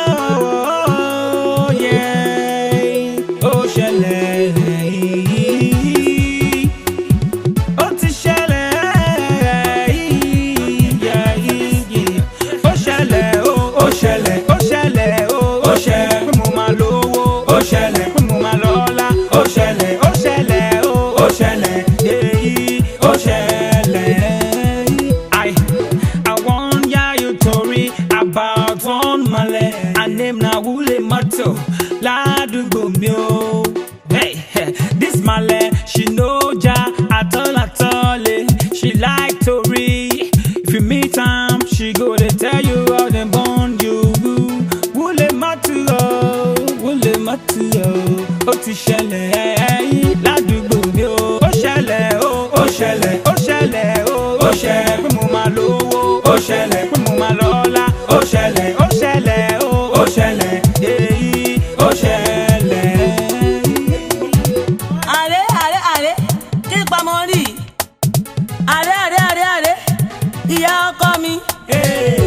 Oh, yeah. Osele. Ó ti ṣẹlẹ̀. Yeah. Ó ṣẹlẹ̀, ó ṣẹlẹ̀, ó ṣẹlẹ̀, ó ṣẹlẹ̀. Pé mo máa lówó. Ó ṣẹlẹ̀, pé mo máa lọ́lá. Ó ṣẹlẹ̀, ó ṣẹlẹ̀, ó ṣẹlẹ̀. Yeah. Ó ṣẹlẹ̀. I want ya you tori about one male. Her name na Wule Mato. Ládùúgbò mi o. Hey, this male, she know ja at all at all. She like tori. If you meet am, she go dey tell you how dem born you. Wule Mato, Wule Mato. Ó ti ṣẹlẹ̀ ládùúgbò mi o. Ó ṣẹlẹ̀, ó ṣẹlẹ̀, ó ṣẹlẹ̀, ó ṣẹlẹ̀. Pé mo máa lówó. Ó ṣẹlẹ̀, pé mo máa lọ́lá. Ó ṣẹlẹ̀, ó ṣẹlẹ̀, ó ṣẹlẹ̀. Èyí ó ṣẹlẹ̀. Àrẹ kí n pamọ́ rí àrẹ ìyá ọkọ mi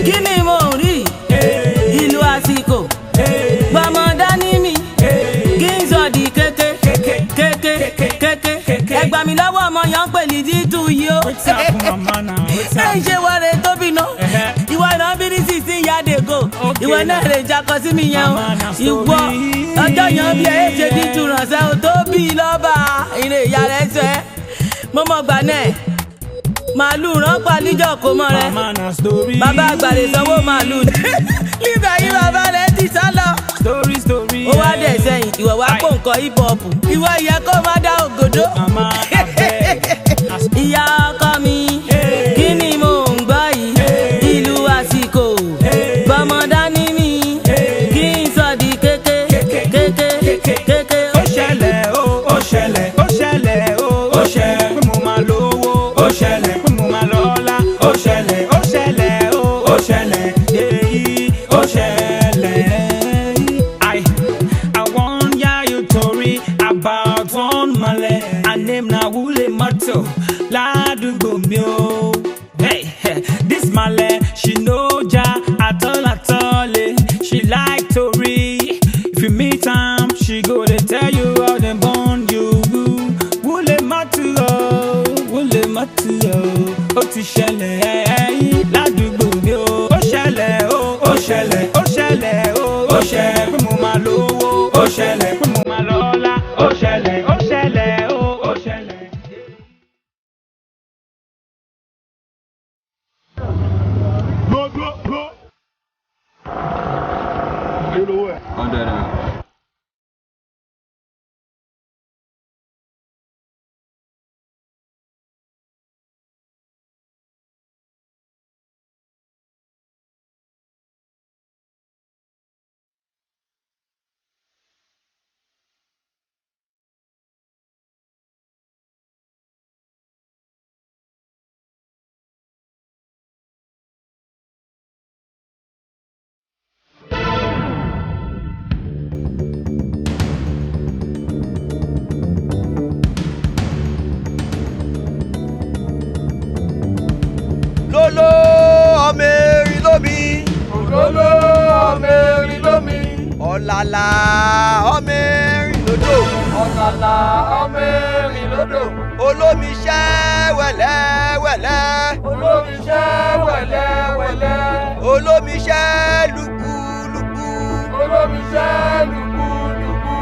kí ni mo rí ìlú àsìkò gbọmọ dání mi kí n sọ di kéké ẹgbà mi lọ́wọ́ ọmọ yẹn ń pè ní títù yìí ó ẹ ń ṣe wọlé tóbi náà ìwọ náà bí ní 16 years ago ìwọ náà lè jakọ sí mi yẹn o ìwọ ọjọ́ yẹn bí ẹ ṣe títù ránṣẹ́ o tóbi lọ́ba ìrè ìyá rẹ̀ ṣe mo mọ̀ gbà náà màálù ránpà níjọ́ kó mọ́ rẹ bàbá àgbàlè sanwó màálù nígbà yìí bàbá rẹ ti sá lọ ó wá dẹ̀ sẹ́yìn ìwọ wá pò nǹkan hip hop ìwọ yẹ kó má dá ògòdó ìyá ọkọ mi kí ni mò ń gbọ́ yìí ìlú àsìkò gbọmọ dání mi kí n sọ di kéké. Ó ṣẹlẹ̀, ó ṣẹlẹ̀, ó ṣẹlẹ̀, ó ṣẹlẹ̀. Pé mo máa lówó. Ó ṣẹlẹ̀, pé mo máa lọ́lá. Ó ṣẹlẹ̀, ó ṣẹlẹ̀, ó ṣẹlẹ̀. Èyí ó ṣẹlẹ̀. I want ya you tori about one male. Her name na Wule Mato. Ládùúgbò mi o. Hey, this male, she know ja at all at all. She like tori. If you meet am, she go dey tell you how dem born you. Wule Mato, Wule Mato. Ó ti ṣẹlẹ̀ ládùúgbò mi o. Ó ṣẹlẹ̀, ó ṣẹlẹ̀, ó ṣẹlẹ̀, ó ṣẹlẹ̀. Pé mo máa lówó. Ó ṣẹlẹ̀, pé mo máa lọ́lá. Ó ṣẹlẹ̀, ó ṣẹlẹ̀, ó ṣẹlẹ̀. Go. You know what? 100. ọ̀làlà ọmọ erin lódò. ọ̀làlà ọmọ erin lódò. olómiṣẹ́ wẹ̀lẹ́wẹ̀lẹ́. olómiṣẹ́ wẹ̀lẹ́wẹ̀lẹ́. olómiṣẹ́ lùkùlùkù. olómiṣẹ́ lùkùlùkù.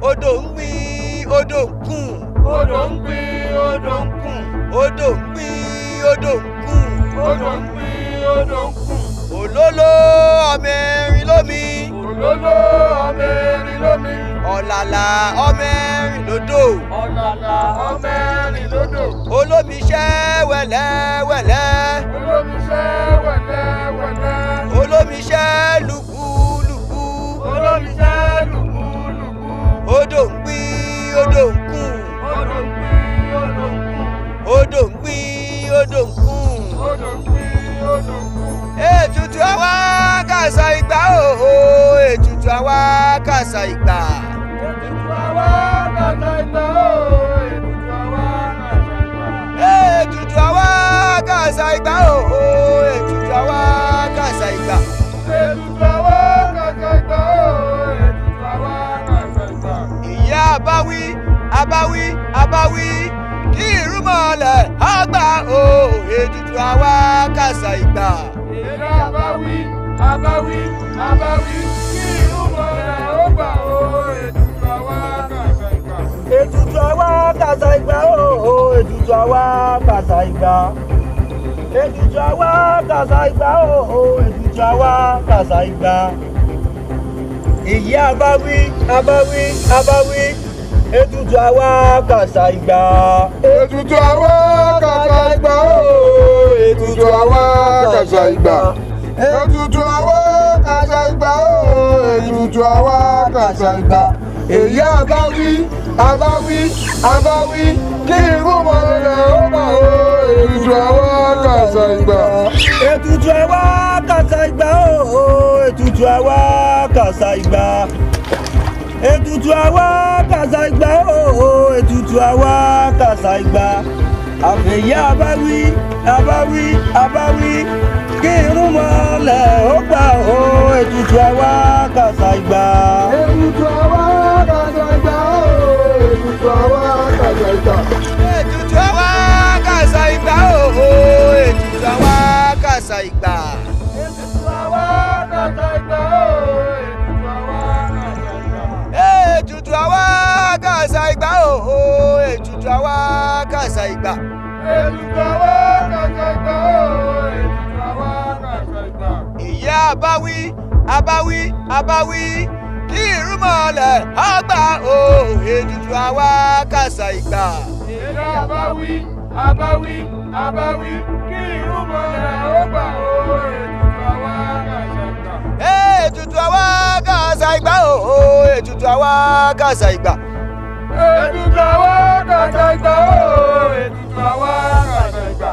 odò ń gbin odò ń kùn. odò ń gbin odò ń kùn. odò ń gbin odò ń kùn. odò ń gbin odò ń kùn. òlóló ọmọ erin lómi. òlóló ọmọ erin lómi. ọ̀làlà ọmọ erin lódò. ọ̀làlà ọmọ erin lódò. olómiṣẹ́ wẹ̀lẹ́wẹ̀lẹ́. olómiṣẹ́ wẹ̀lẹ́wẹ̀lẹ́. olómiṣẹ́ lùkùlùkù. olómiṣẹ́ lùkùlùkù. odò ń gbin odò ń kùn. odò ń gbin odò ń kùn. odò ń gbin odò ń kùn. odò ń gbin odò ń kùn. ètùtù àwa kàṣà ìgbà òhò. ètùtù àwa kàṣà ìgbà. ètùtù àwa kàṣà ìgbà òhò. ètùtù àwa kàṣà ìgbà òhò. ètùtù àwa kàṣà ìgbà. ètùtù àwa kàṣà ìgbà òhò. ètùtù àwa kàṣà ìgbà. ìyá abáwí abáwí abáwí kí ìrúmọlẹ̀ àgbà òhò. ètùtù àwa kàṣà ìgbà. ìyá abáwí abáwí abáwí kí ìrúmọlẹ̀ ó gbà òhò. ètùtù àwa kàṣà ìgbà. ètùtù àwa kàṣà ìgbà òhò. ètùtù àwa kàṣà ìgbà. ètùtù àwa kàṣà ìgbà òhò. ètùtù àwa kàṣà ìgbà. ìyá abáwí abáwí abáwí ètùtù àwa kàṣà ìgbà. ètùtù àwa kàṣà ìgbà òhò. ètùtù àwa kàṣà ìgbà. ètùtù àwa kàṣà ìgbà òhò. ètùtù àwa kàṣà ìgbà. èyí abáwí abáwí abáwí kí ìrúmọlẹ̀ ó gbà òhò. ètùtù àwa kàṣà ìgbà. ètùtù àwa kàṣà ìgbà òhò. ètùtù àwa kàṣà ìgbà. ètùtù àwa kàṣà ìgbà òhò. ètùtù àwa kàṣà ìgbà. àfẹ̀yí abáwí abáwí abáwí kí ìrúmọlẹ̀ ó gbà òhò. ètùtù àwa kàṣà ìgbà. ètùtù àwa kàṣà ìgbà òhò. ètùtù àwa kàṣà ìgbà. ètùtù àwa kàṣà ìgbà òhò. ètùtù àwa kàṣà ìgbà. ètùtù àwa kàṣà ìgbà òhò. ètùtù àwa kàṣà ìgbà òhò. ètùtù àwa kàṣà ìgbà. ètùtù àwa kàṣà ìgbà òhò. ètùtù àwa kàṣà ìgbà. ìyá abáwí abáwí abáwí kí ìrúmọlẹ̀ àgbà òhò. ètùtù àwa kàṣà ìgbà. ìyá abáwí abáwí abáwí kí ìrúmọlẹ̀ ó gbà òhò. ètùtù àwa kàṣà ìgbà. ètùtù àwa kàṣà ìgbà òhò. ètùtù àwa kàṣà ìgbà. ètùtù àwa kàṣà ìgbà òhò. ètùtù àwa kàṣà ìgbà.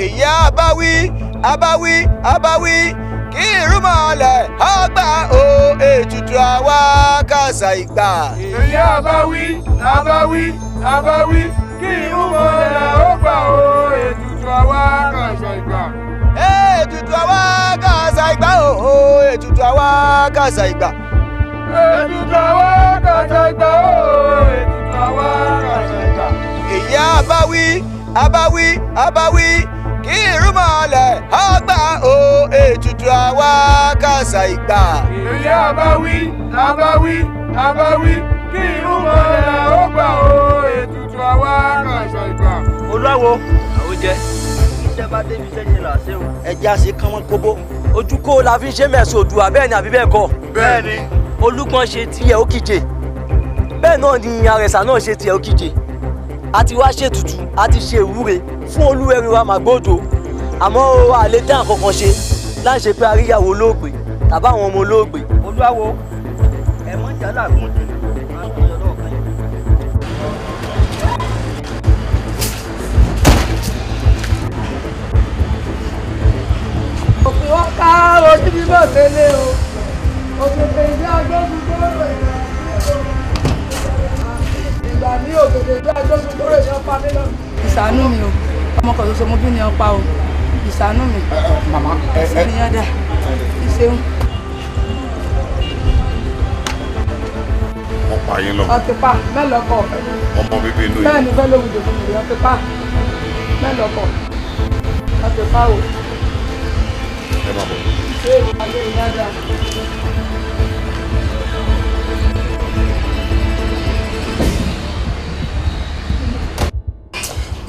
ìyá abáwí abáwí abáwí kí ìrúmọlẹ̀ àgbà òhò. ètùtù àwa kàṣà ìgbà. ìyá abáwí abáwí abáwí kí ìrúmọlẹ̀ ó gbà òhò. ètùtù àwa kàṣà ìgbà. ètùtù àwa kàṣà ìgbà òhò. ètùtù àwa kàṣà ìgbà. ètùtù àwa kàṣà ìgbà òhò. ètùtù àwa kàṣà ìgbà. ìyá abáwí abáwí abáwí kí ìrúmọlẹ̀ àgbà òhò. ètùtù àwa kàṣà ìgbà. ìyá abáwí abáwí abáwí kí ìrúmọlẹ̀ ó gbà òhò. ètùtù àwa kàṣà ìgbà. olúwawo àwọn jẹ iṣẹ́ bá débi iṣẹ́ ṣe là ṣe o. ẹja ṣe kán wọn kóbó. ojú kó la fi ń ṣe mẹ̀sùn òdùwà bẹ́ẹ̀ ni àbí bẹ́ẹ̀ kọ́. bẹ́ẹ̀ ni. olúgbọ́n ṣe tiẹ̀ ó kíje bẹ́ẹ̀ náà ni àrẹ̀sà náà ṣe tiẹ̀ ó kíje. a ti wá ṣètùtù a ti ṣe ìwúre fún olúwẹ̀rí wa màgbóòdò àmọ́ a lè dá nǹkan kan ṣe láì ṣe pé aríyàwó olóògbé tàbí àwọn ọmọ olóògbé. olúwawo ẹ mọ jálà gùn dé. òfin wọn ká ojú bí bó ṣe lé o òkèké ìdí agbógun tó rò ìgbà ní òkèké ìdí agbógun tó rò ìyọ́pá nílò. ìṣàánú mi o ọmọ kan ṣoṣo mo bí ní ọpa o ìṣàánú mi. màmá ìṣèyàn dà ìṣeun. pa yín lọ́mọ. Ọtí pa mẹ́lọ́kọ̀ ọ̀fẹ́. Ọmọ bíbí inú yìí. Bẹ́ẹ̀ ni fẹ́ lóhùn dòdò nìyí ọtí pa mẹ́lọ́kọ̀ ọtí pa o. Ẹ máa bọ̀. Ṣé ìwádìí ìyáda?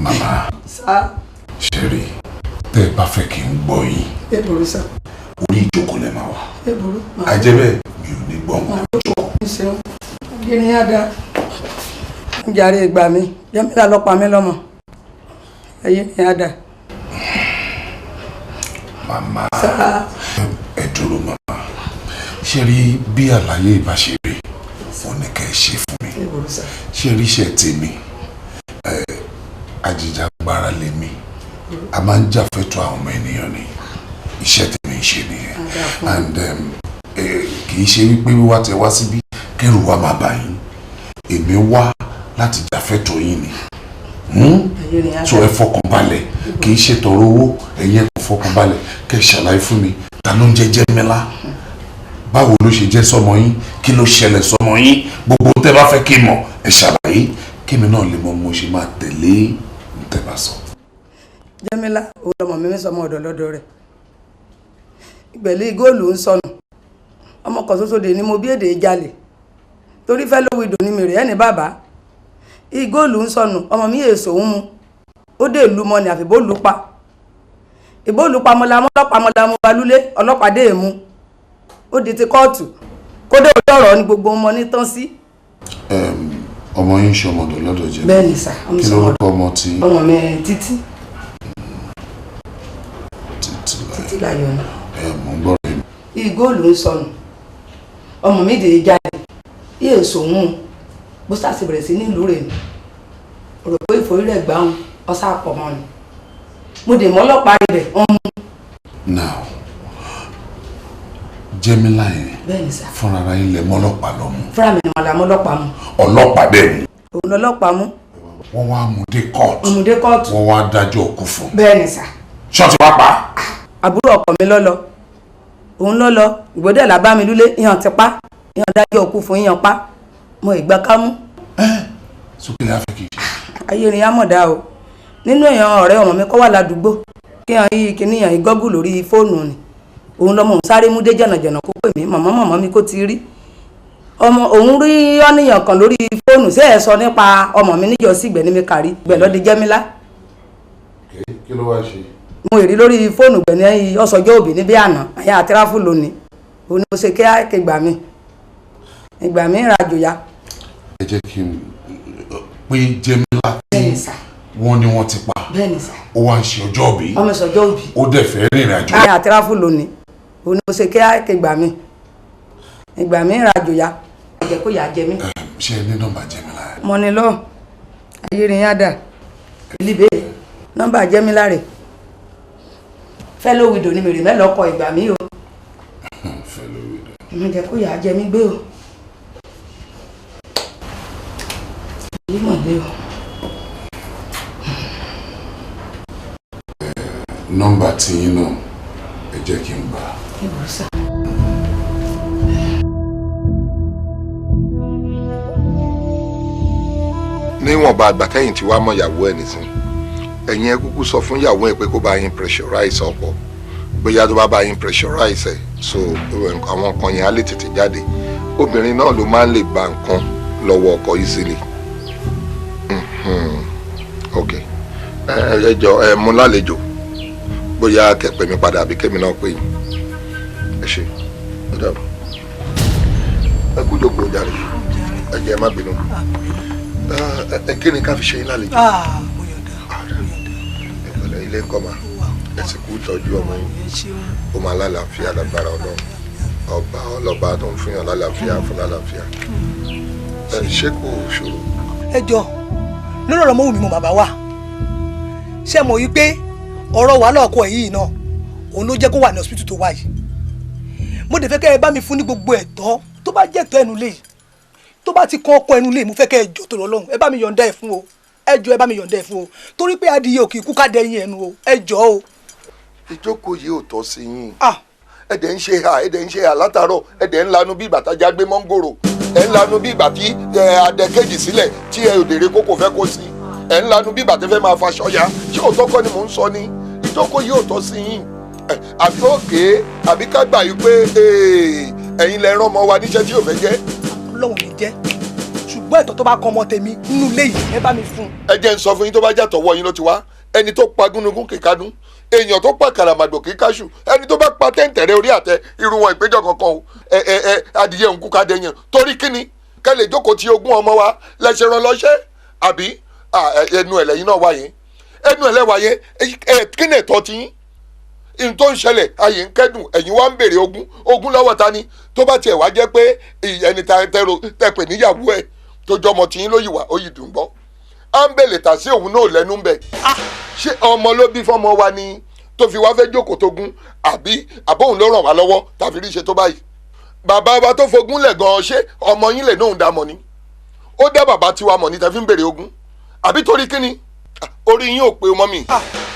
Màmá. Sá. Ṣeré tẹ́ ẹ bá fẹ́ kí n gbọ́ yín. Ẹ burú sá. Orí ìjókòó lẹ máa wà. Ẹ burú. Àjẹbẹ́ mi ò ní gbọ́ wọn. Ṣeun. Gíní yáda. Ń jàre ìgbà mi. Jẹ́mílà lọ pa mí lọ́mọ. Ẹyẹ ni yáda. Màmá. Ẹ dúró màmá. Ṣé rí bí àlàyé ìbáṣeré fún ní kẹ́ ẹ ṣe fún mi. Ṣé rí iṣẹ́ tèmi? Ajìjàgbara lèmi. A máa ń jàfẹ́tọ̀ àwọn ọmọ ènìyàn ni. Iṣẹ́ tèmi ń ṣe nìyẹn. And kì í ṣe wípé wíwá tẹ wá síbí kẹrù wa máa bà yín. Èmi wá láti jàfẹ́tọ̀ yín ni. So ẹ fọkàn balẹ̀, kì í ṣe tọrọ owó, ẹ̀yin kò fọkàn balẹ̀ kẹ́ ẹ ṣàlàyé fún mi ta ló ń jẹ́ Jẹ́mílà. Báwo ló ṣe jẹ́ sọ́mọ yín? Kí ló ṣẹlẹ̀ sọ́mọ yín? Gbogbo tẹ́ bá fẹ́ kí n mọ̀ ẹ ṣàlàyé kémi náà lè mọ mo ṣe máa tẹ̀lé tẹ́ bá sọ. Jẹ́mílà òun lọmọ mi sọmọ ọ̀dọ̀ lọ́dọ̀ rẹ̀. Ìgbẹ̀lẹ̀ góòlù ń sọnù. Ọmọ kan ṣoṣo dè ní mo bí èdè jalè. Torí fẹ́ lówó ìdò ní mi rè ẹni bàbá. Ìgóòlù ń sọnù ọmọ mi èso ń mu. Ó dé ìlú mọ́ ni àfìbó lu pa. Ìbò lu pa mọ́lá mọ́lọ́pàá mọ́lá mo bá lúlé ọlọ́pàá dé èmu. Ó di ti kóòtù. Kódé òjò ọ̀rọ̀ ni gbogbo ọmọ ní tán sí. Ọmọ yín ṣe ọmọdé lọ́dọ̀ jẹ́. Bẹ́ẹ̀ni sà. Kí lórúkọ ọmọ tí? Ọmọ mi Títí. Títí láyọ̀ ni. Mo ń gbọ́ rẹ̀. Ìgóòlù ń sọnù. Ọmọ mi dè jáde. Èso ń mu. Bó sá sì bẹ̀rẹ̀ sí nílùú rẹ̀ ni. Rò pé ìforí rẹ̀ gbáhùn ọ̀sá pọ̀ mọ́ ni. Mo dè mọ́ ọlọ́pàá rẹ̀ ọmọ. Now, Jẹ́mílà yẹn. Bẹ́ẹ̀ni sà. Fúnra ara ilẹ̀ mọ́lọ́pàá lọ mú. Fúnra mi ni wọn la mọ́ ọlọ́pàá mú. Ọlọ́pàá bẹ́ẹ̀ ni. Òun lọ́lọ́pàá mú. Wọ́n wá mú dé kóòtù. Mú dé kóòtù. Wọ́n wá dájọ́ òkú fún. Bẹ́ẹ̀ni sà. Ṣọ́ọ̀tì wá pa. Àbúrò ọkọ mi lọ́lọ́. Òun lọ́lọ́. Ìgbọ́dẹ̀ là bá mi lúlé ìyàn ti pa. Ìyàn dájọ́ òkú fún ìyàn pa. Mo ìgbà kámú. Sókè lè afẹ́ kì í ṣe. Ayé ni àmọ̀dá o. Nínú èèyàn ọ̀rẹ́ ọmọ mi kọ́ wà ládùúgbò. Kí hàn yí kíní hàn yí gọ́gù lórí fóònù ni. Òun lọmọ òun sáré mú dé jọ̀nàjọ̀nà kó pè mí mọ̀mọ́ mi kó ti rí. Ọmọ òun rí ọ́nìyàn kan lórí fóònù sí ẹ̀ sọ nípa ọmọ mi níjọ sí ìgbẹ́ ní mi kárí gbẹ̀ lọ́dẹ Jẹ́mílà. Kí ló wá ṣe? Mo rí lórí fóònù gbẹ̀ ní ọ̀sọ̀jọ́ òbí níbí àná àyà àtìráfù lónìí. Òun ni mo ṣe kí á gbà mí. Ìgbà mi ra jòyà. Ẹ jẹ́ kí n pé Jẹ́mílà Bẹ́ẹ̀ni sà. Wọ́n ní wọ́n ti pa. Bẹ́ẹ̀ni sà. Ó wá ń ṣe ọjọ́ òbí. Ọmọ ìṣọ̀jọ́ òbí. Ó dẹ̀ fẹ́ rìnrìn àjò. Àyà àtìráfù lónìí. Òun ni mo ṣe kí á gbà mí. Ìgbà mi ra jòyà. Jẹ́ kó yà jẹ mí. Ṣé ẹ ní nọ́mbà Jẹ́mílà? Mo ní lọ. Ayé ni yáda. Ìlíbé. Nọ́mbà Jẹ́mílà rẹ̀. Fẹ́ ló wìdò ní mèrè mẹ́lọ́kọ̀ ìgbà mi o. Fẹ́ ló wìdò. Mo jẹ́ kó yà jẹ mí gbé o. Yìí mọ̀ lé o. Nọ́mbà tí yín náà ẹ jẹ́ kí n gbà. Ìbùsà. Níwọ̀nba àgbà tẹ́yìn tí wàá mọ ìyàwó ẹ̀ nìsín ẹ̀yin ẹ kúkú sọ fún ìyàwó ẹ̀ pé kó bá yín pressurize ọ̀pọ̀ bóyá tó bá yín pressurize ẹ̀ so àwọn nǹkan yẹn á lè tètè jáde obìnrin náà ló máa ń lè ba nǹkan lọ́wọ́ ọkọ easily. Ok ẹ jọ ẹ mú lálejò bóyá kẹpẹ mi padà àbí kémi náà pé yín ẹ ṣe ẹ dàbọ̀ ẹ kú jókòó jàre ẹ jẹ́ ẹ má bínú kí ni ká fi ṣe yín lálejò. Mo yọ̀ǹda. ìpínlẹ̀ ilé ńkọ́ máa ẹ sì kú tọ́jú ọmọ yín ó máa lálàáfíà lágbára ọlọ́run ọba ọlọ́ba tó ń fún yàn lálàáfíà fún lálàáfíà ṣé kò ṣòro. Ẹ jọ lórí ọ̀rọ̀ mọ́wùmí mo bàbá wà ṣé mo yí pé ọ̀rọ̀ wàhálà ọkọ ẹ̀ yìí náà òun ló jẹ́ kó wà ní hospital tó wà yìí mo dẹ̀ fẹ́ kẹ́ ẹ bá mi fún ní gbogbo ẹ̀tọ́ tó bá jẹ́ ẹ̀tọ́ ẹnu lé tó bá ti kọ́ ọkọ ẹnu lé mo fẹ́ kẹ́ ẹ jọ tó lọ lọ́hùn ẹ bá mi yọ̀ǹda ẹ̀ fún o ẹ jọ ẹ bá mi yọ̀ǹda ẹ̀ fún o torí pé adìyẹ òkè ikú ká dẹ́yìn ẹnu o ẹ jọ o. ìjókòó yìí ò tọ́ sí yín ẹ̀dẹ̀ ń ṣe hà látàárọ̀ ẹ̀dẹ̀ ń lanu bí bàtàjà gbé mọ́ngòrò ẹ̀ ń lanu bí ìgbà tí adẹ kejì sílẹ̀ tí ẹ òdèrè kókò fẹ́ kó sí ẹ̀ ń lanu bí ìgbà tí fẹ́ máa faṣọ ya ṣé òótọ́ kọ́ ni mò ń sọ ni ìjókòó yìí ò tọ́ sí yín àbí òkè àbí ká gbà yí pé ẹ̀yin lẹ rán ọmọ wa níṣẹ́ tí ò fẹ́ jẹ́. Ọlọ́run ní jẹ́ ṣùgbọ́n ẹ̀tọ́ tó bá kọ́ ọmọ tèmi nínú ilé yìí ẹ bá mi fún. ẹ jẹ́ ń sọ fún yín tó bá jà tọ̀wọ́ yín ló ti wá ẹni tó pa gúnugún kìkadún èèyàn tó pa kàràmàgbò kíkáṣù ẹni tó bá pa tẹ́ǹtẹ̀rẹ́ orí àtẹ irú wọn ìpéjọ kankan o adìyẹ òǹkú kadẹ yẹn torí kíni kẹ́ lè jókòó tí ogún ọmọ wa lẹ́sẹ̀ rán lọ́ṣẹ́ àbí ẹnu ẹ̀lẹ́yìn náà wáyé ẹnu ẹ̀lẹ́ wáyé kí ni ẹ̀tọ́ ti yín ìhun tó ń ṣẹlẹ̀ ayé ń kẹ́dùn ẹ̀yin wá ń béèrè ogún lọ́wọ́ ta ni tó bá tiẹ̀ wá jẹ́ pé ẹni tẹ̀pẹ̀ níyàwó ẹ̀ tó jọmọ tí yín lóyìí wá ó yìí dùn gbọ́ à ń bèlè tà sí òun náà lẹ́nu ń bẹ̀ ṣé ọmọ ló bí fọmọ wa ni tó fi wá fẹ́ jókòó tógún àbí àbóhùn ló ràn wá lọ́wọ́ tàbí rí ṣe tó báyìí bàbá wa tó fogún lẹ̀ gan-an ṣé ọmọ yín lè náà ń dá mọ̀ ni ó dá bàbá tiwa mọ̀ ni tẹ́ fi ń béèrè ogún àbí torí kíni orí yín ò pé ọmọ mi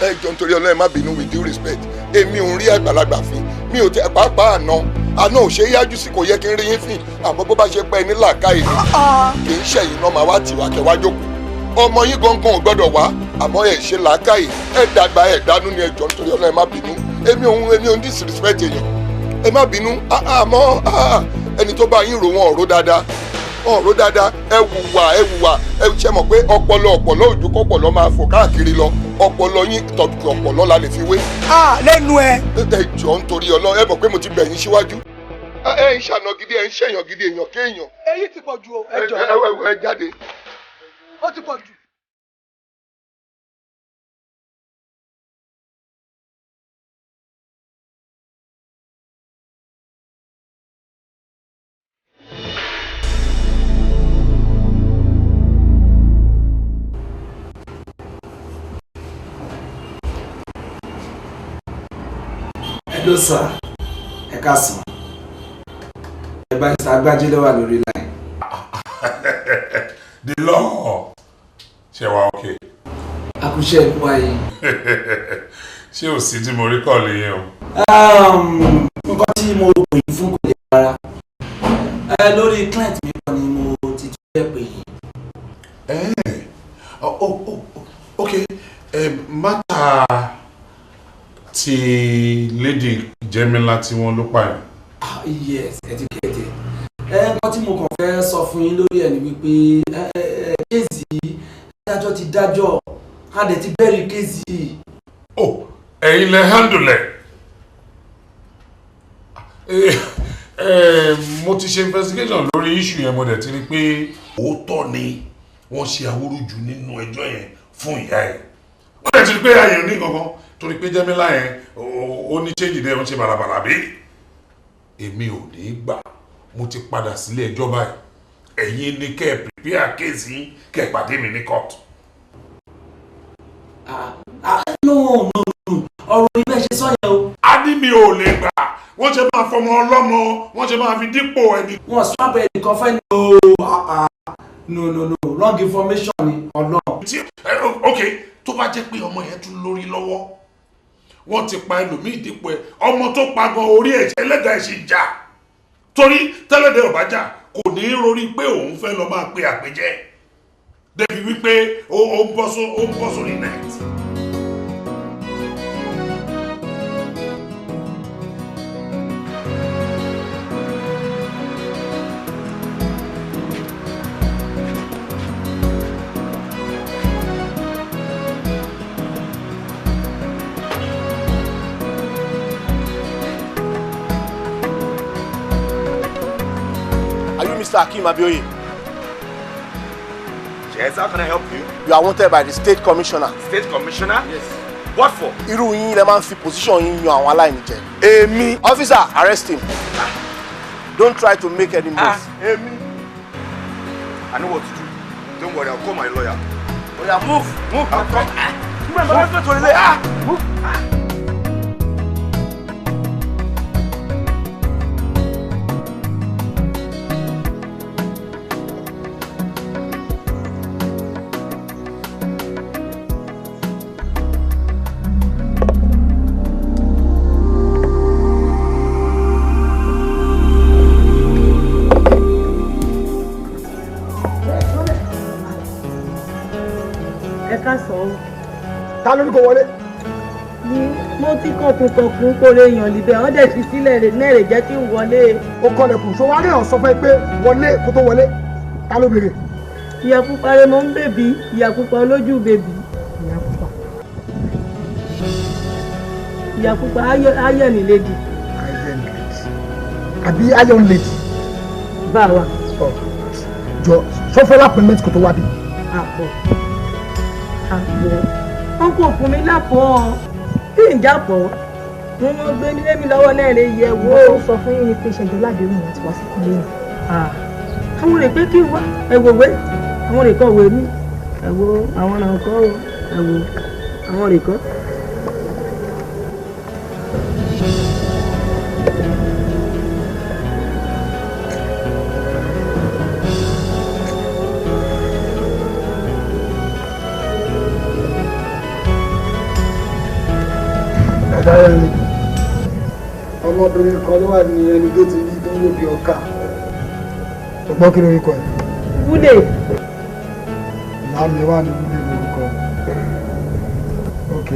ẹ jọ nítorí Ọlọ́run má bínú with due respect èmi ò ń rí àgbàlagbà fín mi ò tẹ pàápàá àná ò ṣe é yájú sí kò yẹ kí n rí yín fín àmọ́ bó bá ṣe pẹ́ ní làákàyè ni kì í ṣẹ̀yìn náà máa wá tìwà kẹwàá jókòó ọmọ yín gangan ò gbọ́dọ̀ wá àmọ́ ẹ̀ ṣe làákàyè ẹ̀ dàgbà ẹ̀ dánú ni ẹ jọ nítorí Ọlọ́run ẹ má bínú èmi ò ń disrespect èèyàn ẹ má bínú àmọ́ ẹni tó bá yín rò wọn ọ̀rọ̀ dáadáa ẹ wùwà ẹ ṣe mọ̀ pé ọpọlọ òjò kọ́pọlọ máa fò káàkiri lọ ọpọlọ yín tọ̀tù ọpọlọ la lè fi wé. lẹ́nu ẹ. ẹ jọ nítorí Ọlọ́run ẹ mọ̀ pé mo ti bẹ̀ yín síwájú. ẹ ń ṣàna gidi ẹ ń ṣèyàn gidi èèyàn kéèyàn. èyí ti pọ̀ ju o ẹ jọ. ẹ jáde. ó ti pọ̀ jù. Hello sir, ẹ káàsán. Ẹ bá Mr. Agbájí ló wà lórí line. The law. Ṣé wàá okay? Àkúṣe ìpò ayé. Ṣé ò sí tí mo rí kọ́ọ̀lù yẹn o? Nǹkan tí mo pè yín fún kò lè rárá. Lórí client mi kan ni mo ti tún fẹ́ pè yín. Okay. Mátà ti Lady Jemila tí wọ́n ló pààyàn. Yes, ẹ ti kẹ́tẹ̀. Nǹkan tí mo kàn fẹ́ sọ fún yín lórí ẹ̀ ni wípé kéèsì adájọ́ ti dájọ́ a dẹ̀ ti bẹ̀rẹ̀ kéèsì. Ẹ̀yin lẹ handle ẹ̀. Mo ti ṣe investigation lórí issue yẹn mo dẹ̀ ti rí pé òótọ́ ni wọ́n ṣe awúrúju nínú ẹjọ́ yẹn fún ìyá ẹ̀. Wọ́n dẹ̀ ti rí pé ayé ní kankan torí pé Jẹ́mílà yẹn ó ní change dẹ́ wọ́n ṣe bàràbàrà bí. Èmi ò ní gbà mo ti padà sílé ẹjọ́ báyìí ẹ̀yin ni kẹ́ ẹ prepare case yín kẹ́ ẹ pàdé mi ní court. No, ọ̀rọ̀ ibẹ̀ ṣe sọ yẹn o. A ní mi ò lè gbà wọ́n ṣe máa fọmọ ọlọ́mọ wọ́n ṣe máa fi dípò ẹni. Wọ́n swap ẹnìkan fẹ́ ni o. No, wrong information ni ọlọ́run. Ok, tó bá jẹ́ pé ọmọ yẹn tún lórí lọ́wọ́ wọ́n ti pa ẹlòmíì dípò ẹ̀ ọmọ tó pa gan orí ẹ̀ ẹlẹ́dàá ẹ̀ sì já torí tẹ́lẹ̀dẹ̀ ọ̀bá jà kò ní í rorí pé òun fẹ́ lọ máa pe àpèjẹ débi wípé ó ń bọ́ sórí net. Mr. Akin Abioye. Yes, how can I help you? You are wanted by the State Commissioner. State Commissioner? Yes. What for? Irú yín lẹ máa ń fi position yín yan àwọn aláìní jẹ. Èmi. Officer, arrest him. Don't try to make any move. Èmi. I know what to do. Don't worry, I'll call my lawyer. Oh yeah, move. I'll come. Move. ẹ ká sọ ọ́. Ta ló ní kó wọlé? Ní mo ti kọkùn kó lè yàn líbẹ̀ wọ́n dẹ̀ fi sílẹ̀ rẹ̀ náà rè jẹ́ kí n wọlé. Ó kọlẹ̀kùn ṣó wá rí ọ̀ sọ fún ẹ pé wọlé kó tó wọlé. Ta ló béèrè? Ìyá pupa rẹ mọ ń bèbí, ìyá pupa olójú bèbí. Ìyá pupa. Ìyá pupa ayọ̀nì lady. Ayọ̀nì lady. Àbí ayọ̀nì lady. Báwa. Jọ sọfẹ́ lápẹ̀mẹ́tì kò tó wá bí. Àpọ̀. Wọ́n kò fún mi lápò ọ́. Tí ń jápọ̀, mo mọ gbé nílé mi lọ́wọ́ náà lè yẹ wo. Ó sọ fún yín ni pé ìṣẹ́jọ́ ládéhùn láti wá sí ilé yìí. Àwọn rè pé kí n wá ẹ̀wòwé. Àwọn rè kọ́ wé mi. Ẹ̀wò àwọn náà kọ́ ẹ̀wò àwọn rè kọ́. Dáyẹ̀mí ọmọbìnrin kan ló wà ní ẹni tó ti rí tó ń lòkè ọkà ọgbọ́n kí lórúkọ ẹ̀. Wúlé. Láàmì wà ní wúlé lórúkọ. Ok.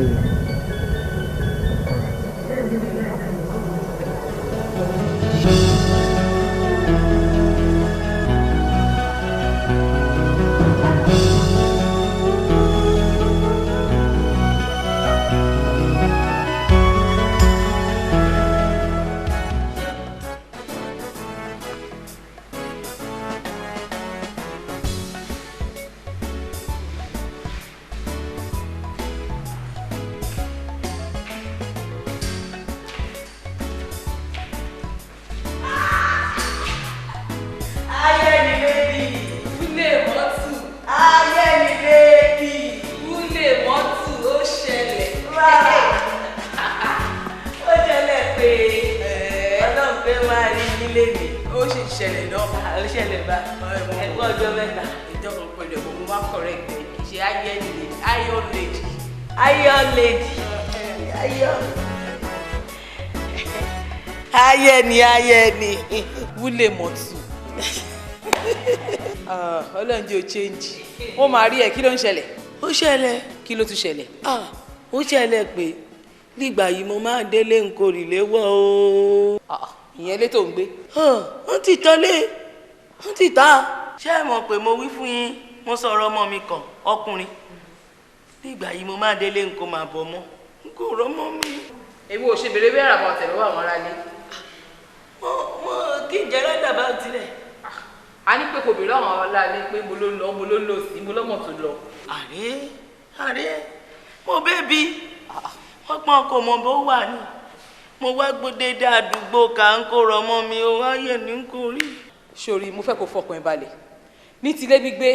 Ayẹni Wúlé mọ̀tù. Ọlọ́run jẹ́ o change. Ó máa rí ẹ̀ kí ló ń ṣẹlẹ̀? Ó ṣẹlẹ̀. Kí ló tún ṣẹlẹ̀? Ó ṣẹlẹ̀ pé nígbà yìí mo máa délé nkórì léwọ́ o. Ìyẹn lé tó ń gbé. Wọ́n ti tọ́lé. Wọ́n ti ta. Ṣé ẹ mọ̀ pé mo wí fún yín mo sọ̀rọ̀ ọmọ mi kan ọkùnrin. Nígbà yìí mo máa délé nko máa bọ̀ mọ́. N kò rọ́mọ mi. Èmi ò ṣe bèrè bẹ́ẹ̀ àbọ̀ tẹ̀lé àwọn ará ní. Mo kí n jẹ́ lọ́dà bá tilẹ̀. A ní pé kò bèrè àwọn ọlá ní pé mo ló lọ sí mo lọ́mọ tó lọ. Àrẹ mo bébí wọ́n pọ́n kò mọ bó wà ní. Mo wá gbódédé àdúgbò ká ń kó rọmọ mi ó wáyé ní ń kó rí. Sori mo fẹ́ kó fọkàn ẹ balẹ̀ ní tilé gbígbé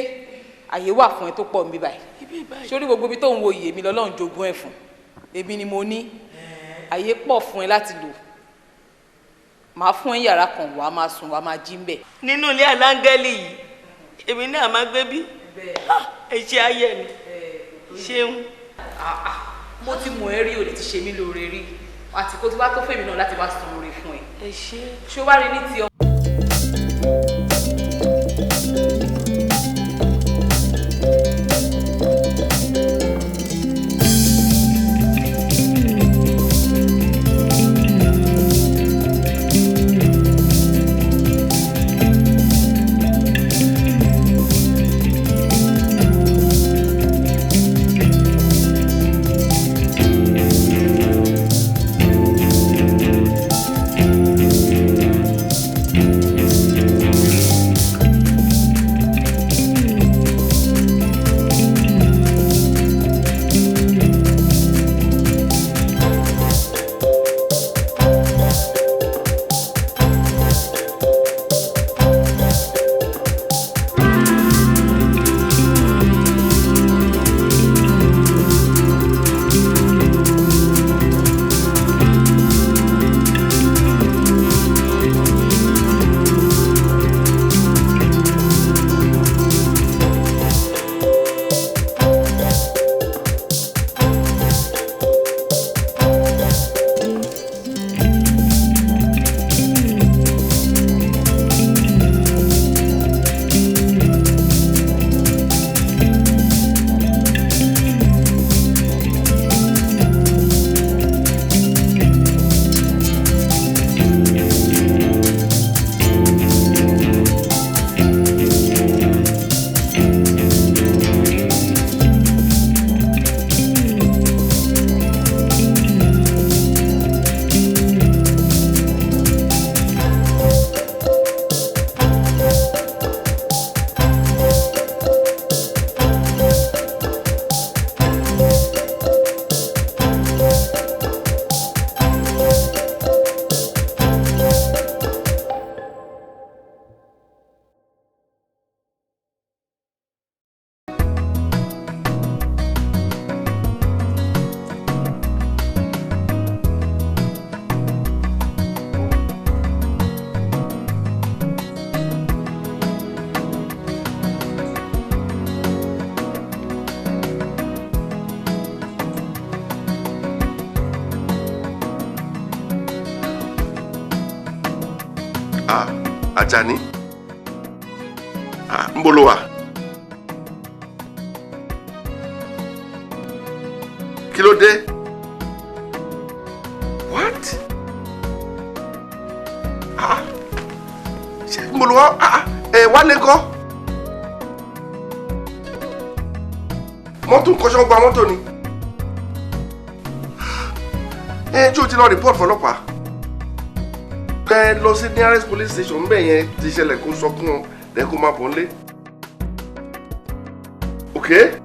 àyè wà fún ẹ tó pọ̀ níbí báyìí. Sori gbogbo ibi tó ń wo iye mi lọ́lọ́run jogún ẹ̀ fún èmi ni mo ní àyè pọ̀ fún ẹ láti lò. Màá fún ẹ yàrá kan wàá máa sùn wàá máa jí ń bẹ̀. Nínú ilé aláńgẹ́lì yìí èmi náà máa gbé bí ẹ ṣe ayé mi ṣeun. Mo ti mọ̀ ẹ́ rí o lè ti ṣe mí lóore rí àti kó tí wàá tó fèmí náà láti wá sùn lóore fún ẹ. Ẹ ṣe. Ṣé o wá rí ní ti ọ. Àjàní. Ah, ń bọ̀ ló wà. Kí ló dé? What? Ah, ṣé ń bọ̀ ló wà? Wálé kọ́. Mọ́tò kọ́ṣọ́ gba mọ́tò ni. Tí o ti lọ report fọlọ́pàá. Lọ sí nearest police station ń bẹ̀ yẹn ti ṣẹlẹ̀ kó sọ fún wọn dẹ́ kó máa bọ̀ nílé. Okay?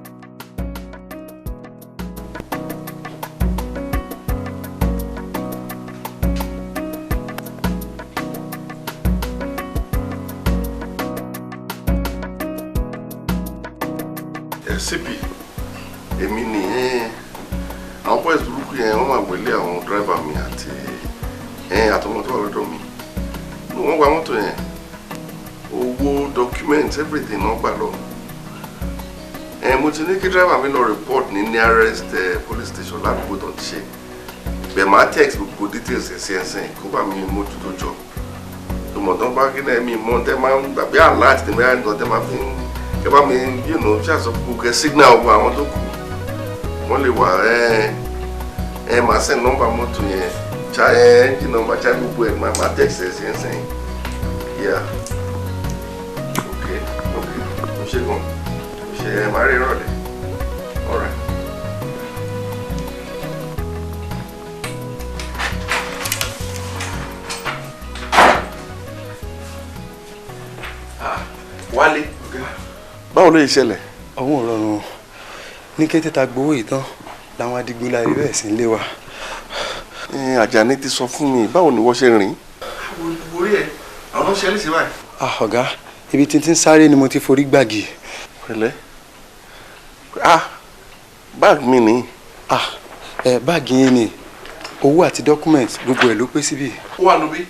CP èmi ni àwọn boys burúkú yẹn wọ́n máa wẹ̀lé àwọn driver mi àti àtọmọ tó wà lọ́dọ̀ mi wọ́n gba mọ́tò yẹn owó documents everything wọ́n gbà lọ mo ti ní kí driver mi lọ report ní nearest police station ládùúgbò tó ti ṣe bẹ́ẹ̀ máa text gbogbo details ẹ̀sìn kó bá mi mójútó jọ tòmọ̀tán bá kí náà mi mọ́ tẹ́ máa ń gbàgbé alert tẹ́ máa ń gbọ́ tẹ́ máa fi ń kẹ́ bá mi ṣàṣọ gbogbo kẹ́ signal gbogbo àwọn tó kù wọ́n lè wà máa send number mọ́tò yẹn engine number gbogbo ẹ̀ máa text ẹ̀sìn yeah okay o ṣe gan o ṣe máa rí ìrọ̀lẹ́ alright. Wálé báwo ló yẹ ṣẹlẹ̀. ọ̀hún ọ̀rọ̀rùn ní kété ta gbowó yìí tán làwọn adigunla rí bẹ́ẹ̀ sí ń lé wa. Àjàní ti sọ fún mi báwo ni wọ́n ṣe rìn. orí ẹ àwọn ṣe é ṣe báyìí. ọ̀gá ibi tí ń sáré ni mo ti forí gbàgì. pẹ̀lẹ́ báàgì mi ni. báàgì yín ni owó àti document gbogbo ẹ̀ ló pé síbí. ó wà lóbi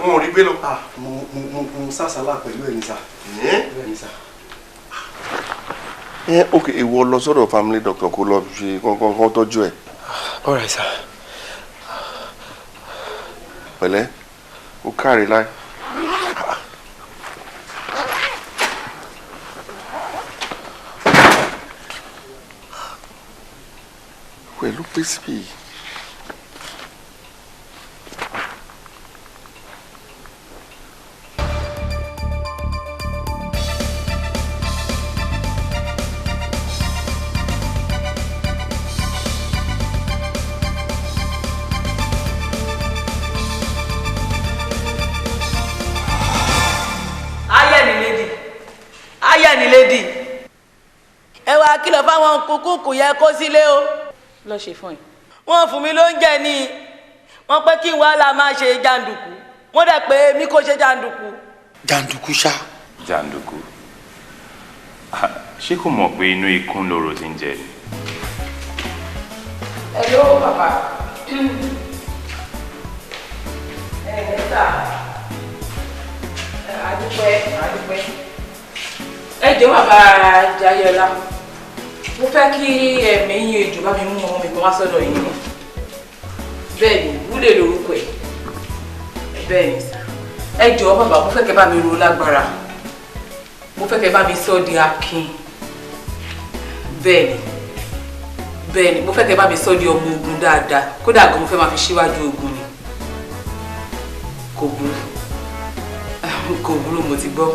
wọn ò rí gbé lọ. mo sásàlà pẹ̀lú ẹ̀ ní sà. bẹ́ẹ̀ ni sà. ok ìwọ lọ sọ́dọ̀ family doctor kó lọ ṣe kán tọ́jú ẹ̀. all right sir. pẹ̀lẹ́ ó kárí láì. pẹ̀lú pèsè. ẹ wá kìlọ̀ fáwọn kúkúkù yẹ kó sílé o. lọ ṣe fún ẹ. wọ́n fún mi lóúnjẹ ni wọ́n pé kí n wá la máa ṣe jàǹdùkú wọ́n dẹ̀ pé mi kò ṣe jàǹdùkú. jàǹdùkú ṣá. jàǹdùkú ṣé kò mọ̀ pé inú ikún lóró ti ń jẹ. hello bàbá. ẹ̀ẹ́dẹ́gbà àdúpẹ́. ẹ jọ̀ọ́ bàbá Jayọ̀lá mo fẹ́ kí ẹ̀mí yín ejò bá mi mú ọmọ mi kan wá sọ́dọ̀ yín ni bẹ́ẹ̀ ni Wúlé lórúkọ ẹ̀ bẹ́ẹ̀ ni ẹ jọ̀ọ́ bàbá mo fẹ́ kẹ́ bá mi ro lágbára mo fẹ́ kẹ́ bá mi sọ di Akin bẹ́ẹ̀ ni mo fẹ́ kẹ́ bá mi sọ di ọmọ ogun dáadáa kódà gan mo fẹ́ máa fi síwájú ogun ni kò burú mo ti gbọ́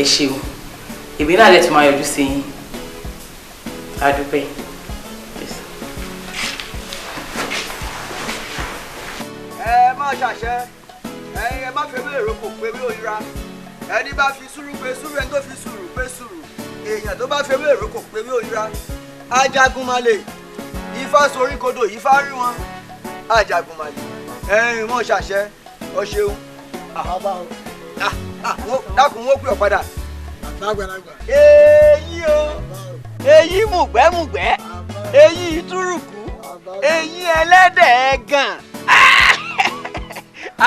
ẹ ṣeun èmi náà lè tún máa yọjú sí yín adúpẹ́. ẹ má ṣàṣẹ ẹ̀yin ẹ má fẹ́ bí èrò kò pé bí òyìnbá ẹni bá fi sùúrù pé sùúrù ẹni tó fi sùúrù pé sùúrù èèyàn tó bá fẹ́ bí èrò kò pé bí òyìnbá Ajagunmalè Ifá sorí kodò Ifá rí wọn Ajagunmalè ẹ̀yin mọ̀ ṣàṣẹ ọ ṣeun dákun wọ́n pè ọ́ padà. èyí o èyí mùgbẹ́mùgbẹ́ èyí túrùkù èyí ẹlẹ́dẹ̀ ẹ̀gàn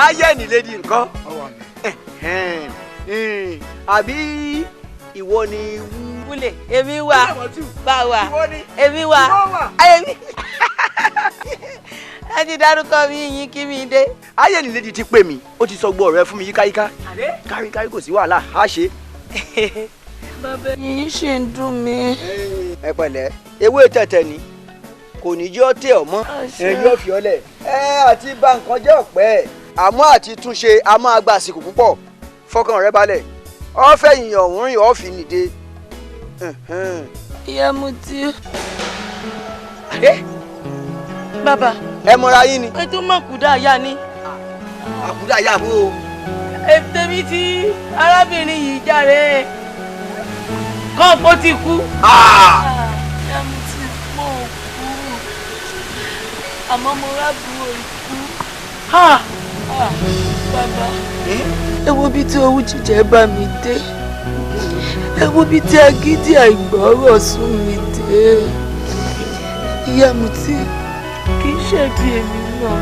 ayé nílẹ̀dì nǹkan àbí ìwọ ni Wúlé èmi wà bá wà èmi wà èmi ẹ ti dárúkọ mi yín kí mi dé. ayé nílé ti pè mí ó ti sọ gbọ́ ọ̀rẹ́ fún mi yíkáyíká káríkárí kò sí wàhálà á ṣe. bàbá yìí ṣe ń dùn mí. ẹ pẹ̀lẹ́ ewé tẹ̀tẹ̀ ni kò ní jọ́ tẹ̀ ọ́ mọ́ ẹ̀yìn ò fi ọlẹ̀ àti bà nǹkan jẹ́ ọ̀pẹ́ àmọ́ àti túnṣe a máa gba àsìkò púpọ̀ fọkàn rẹ balẹ̀ ọ̀fẹ́ yìnyín ọ̀hún rìn ọ̀fì nìde. ìyá mo ti. bàbá. ẹ mọra yín ni. ètò mọ̀kúdà yá ni. àkúdà yá bó o. ètò mi tí arábìnrin yìí jàre kọ́ńpó ti kú. ìyá mo ti mọ̀ ọ́ kú àmọ́ mo rábùrò ikú. bàbá ẹ wo bí tí owó jíjẹ bá mi dé ẹ wo bí tí agídí àìgbọ́rọ̀ sún mi dé. ìyá mo ti kì í ṣẹ̀bi èmi náà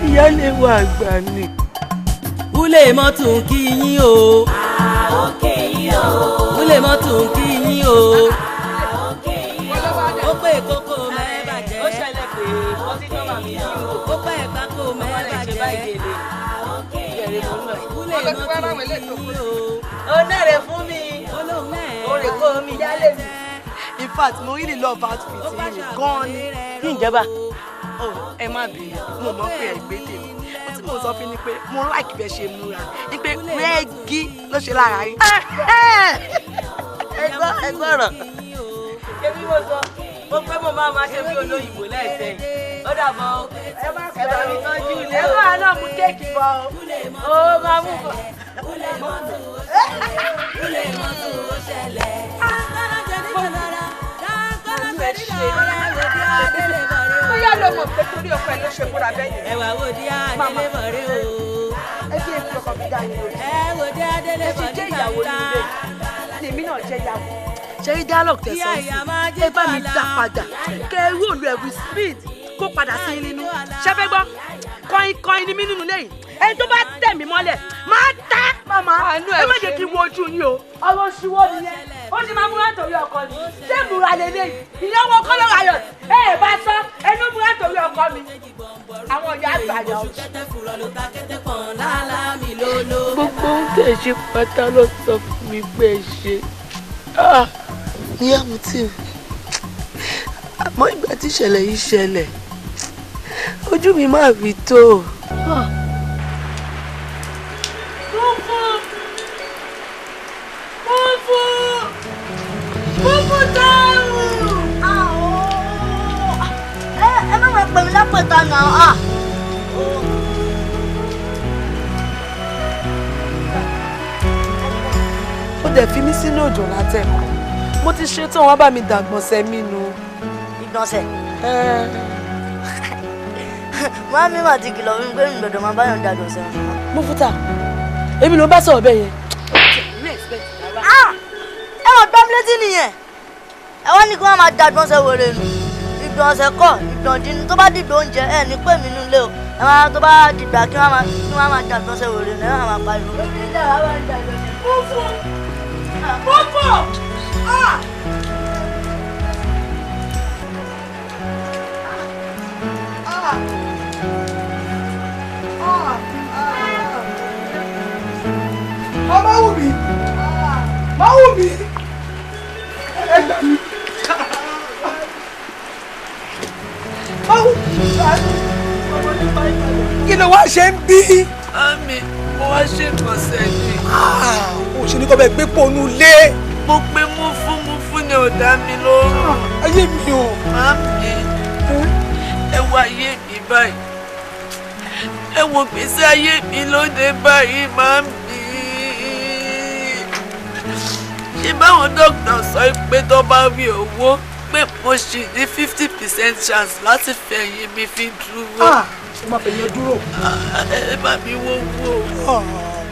ìyáálé wa àgbà ni. Wúlé mọ́tò ń kí yín o. Ó kí yín o. Wúlé mọ́tò ń kí yín o. Ó kí yín o. Ó pé kókó mẹ́bàjẹ́. Ó ṣẹlẹ̀ pé kọ́sítọ́mà mi yín o. Ó pé kákó mẹ́bàjẹ́. Wúlé mọ́tò ń kí yín o. Ó nẹ̀rẹ̀ fún mi. Ó rè kó mi yálé mi. In fact, mo really love outfit yìí gan-an ni. ní ìjẹba. ẹ má bínú mo mọ̀ pé ẹ gbé tèmi mo tí mo sọ fún ni pé mo like bẹ ṣe múra ni pé rẹ́gí ló ṣe lára yín. ẹ gbọ́rọ̀. èmi mo sọ mo pé mo máa ṣe bí olóyìnbó lẹ́sẹ̀ ó dàbọ̀ ẹ bá mi tọ́jú ilé o. ẹ bá náà mú kéèkì bọ̀ o ó máa mú bọ̀. Wúlé mọ́tò ó ṣẹlẹ̀. bóyá ló mọ̀ pé torí ọkọ ẹ ló ṣe múra bẹ́ẹ̀ yẹn. ẹwà wo di adélé bọ̀rẹ́ o. ẹ jẹ́ ètò ọkọ̀ mi dání o. ẹ wo di adélé bọ̀rẹ́ ẹ ti jẹ́ ìyàwó nílé tèmi náà jẹ́ ìyàwó. ṣe rí dialogue tẹ̀sán sí ẹ bá mi dá padà kẹ ẹ róòlù ẹ with speed kó padà sí nínú ṣe fẹ́ gbọ́ kọ́in ni mí nínú lẹ́yìn ẹni tó bá tẹ̀ mí mọ́lẹ̀ máa tẹ́ màmá ẹ má jẹ́ kí n wo ojú yín o. ọmọ ṣíwọ́ nìyẹn ó ti máa múra torí ọkọ ni ṣé múra lélẹ́yìn ìyàwó kọ́lọ́ ayọ̀ ẹ bá sọ ẹnu múra torí ọkọ mi àwọn ìyá àgbà yà ó. gbogbo ohun tẹ̀ ṣe pátá ló sọ fún mi pé ẹ ṣe. ìyá mi tì àmọ́ ìgbà tí ìṣẹ̀lẹ̀ yìí ṣẹlẹ̀ ojú mi máa fi tó. Fúfú dáhùn. Ẹ má máa pè mí lápẹ̀tà náà. ó dẹ̀ fi mí sínú òjò látẹ̀kọ̀ mo ti ṣe tán wọ́n bá mi dàgbọ̀nsẹ̀ mi nu. Ìgbọ̀nsẹ̀. Wọ́n á mi mà ti kìlọ̀ fún mi pé mi gbọ́dọ̀ máa báyọ̀ dàgbọ̀nsẹ̀. Múfútà èmi ló bá sọ̀rọ̀ bẹ́ẹ̀ yẹn. Ẹ wọ́n gbá mi létí nìyẹn. Ẹ wọ́n ní kí wọ́n máa dàgbọ̀nsẹ̀ wèrè nù. Ìgbọ̀nsẹ̀ kọ́ ìgbọ̀ndín tó bá dìgbò oúnjẹ ẹ̀ ní pè mí nílé o. Ẹ máa tó bá dìgbà kí wọ́n máa dàgbọ̀nsẹ̀ wèrè nù ẹ̀ máa pariwo. Fúfú! Máwùmí! Máwùmí! Kí ló wá ṣe ń bí? Àmì, mo wá ṣe ìkọ̀sẹ̀ ni. Ó ṣe ní kọ́ bẹ gbé pọnú lé. Mo pé mú fún ni ò dá mi lóhùn. Ayé mi o. Àmì, ẹ wo ayé mi báyìí. Ẹ wo gbèsè ayé mi lóde báyìí, màmí. Ṣé báwọn dókítà sọ pé tó bá rí owó pé mo ṣì ní 50% chance láti fẹ̀yìn mi fi dúró. Ó máa fẹ̀yìn dúró. Ẹ bá mi wówó.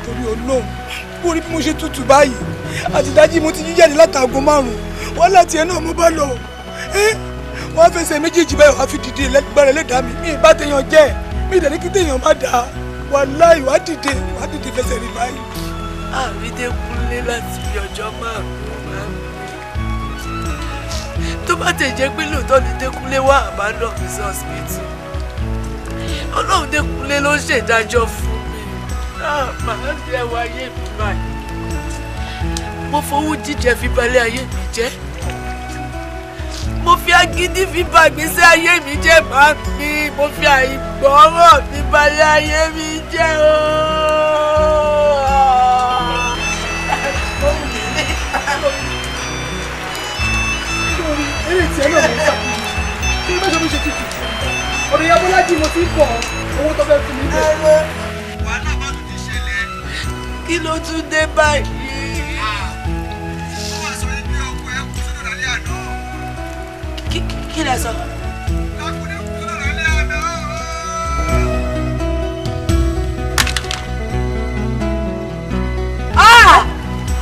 Torí Ọlọ́run bó rí bí mo ṣe tutù báyìí àtìdájí mo ti jíjáde látàgò 5 wọ́n láti ẹ̀ náà mo bá lọ wọ́n á fẹsẹ̀ méjèèjì báyìí wọ́n á fi dìde lẹ́gbẹ̀rẹ̀ lẹ́dàá mi mi bá téèyàn jẹ́ mi ìdẹ̀ ní kí téèyàn má dáa wàláhì wàá dìde fẹsẹ̀ rí báyìí. Àrídékúnlé láti fi ọjọ́ 5 tó bá tẹ̀ jẹ́ pé lóòótọ́ ni Dékúnlé wá àbádọ́ mi sí hospital Ọlọ́run Dékúnlé ló ń ṣèdájọ́ fún mi. Màá fi ẹwà ayé mi báyìí. Mo fowó jíjẹ fi balẹ̀ ayé mi jẹ́. Mo fi agídí fi ba ìgbésí ayé mi jẹ́ máa mi. Mo fi àìgbọ́ràn fi balẹ̀ ayé mi jẹ́ eré tiẹ̀ náà mo sá kí ló mẹ́jọ mi ṣe tutù ọ̀rọ̀ ìyá Bọ́lájí mo ti ń bọ̀ owó tó fẹ́ fún mi bẹ̀. wàhálà bá tún ti ṣẹlẹ̀. Kí ló tún dé báyìí? ó wà sọ wípé ọkọ ẹ kú sódò lálẹ́ àná. Kí lẹ sọ? lákùnrin kú sódò lálẹ́ àná.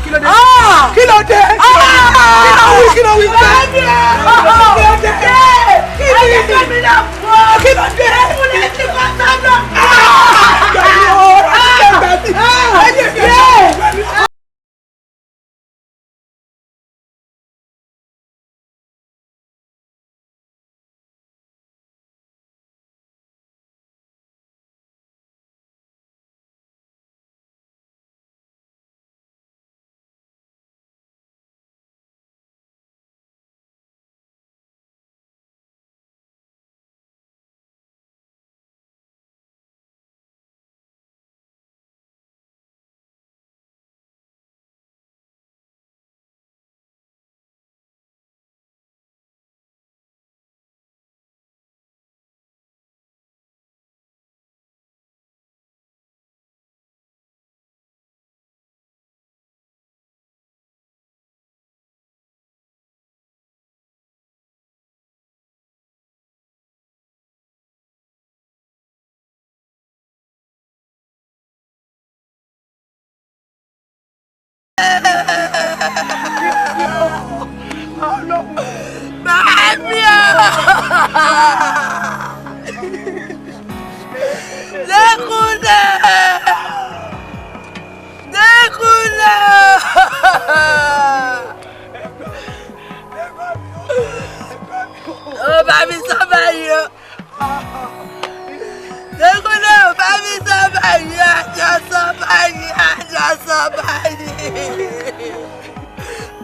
Kí ló dé? Kí ló dé? Kí ló wí? Kí ló dé? Kí ló dé? Múlẹ̀ ti kọ́ sábà.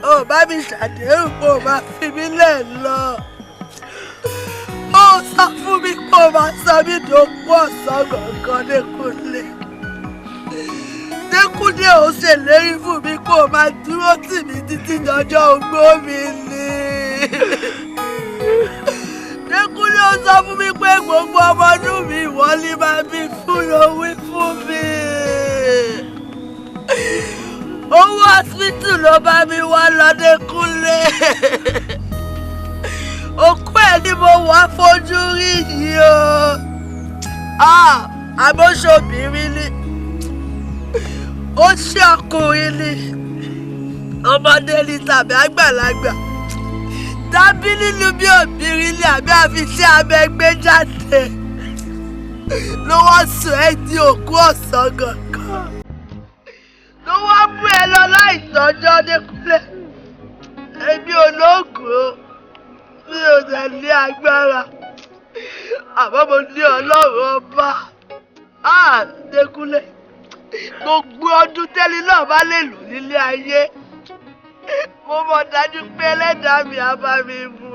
Ó bá mi ṣàdéhùn pé ó máa fi mí lẹ̀ lọ. Ó sọ fún mi pé ó máa sọ mí dòpò ọ̀sán gangan Dékúnlé. Dékúnlé ó ṣèlérí fún mi pé ó máa dúró tì mí títí dọjọ́ ogbó mi ni. Dékúnlé ó sọ fún mi pé gbogbo ọmọ inú mi ìwọ ni máa bí fún lówí fún mi. Owó hospital ló bá mi wá lọ Dékúnlé. Òkú ẹ̀ ni mo wá fojú rí yìí o. Àbóṣobìnrin ni. Ó ṣe ọkùnrin ni. Ọmọdé ni tàbí àgbàlagbà. Tàbí nínú bí obìnrin ni àbí àfiṣẹ́ abẹ gbé jáde. Ló wá sọ ẹ́ di òkú ọ̀sán gangan. Ló wá mú ẹ lọ láì tọ́jọ́ Dékúnlé. Èmi ò lóògùn o, mi ò dẹ̀ ní agbára, àmọ́ mo ní Ọlọ́run ọba. Dékúnlé, gbogbo ọdún tẹ́lẹ̀ náà bá lè lò nílé ayé, mo mọ̀ dájú pé Ẹlẹ́dàá mi á bá mi mú.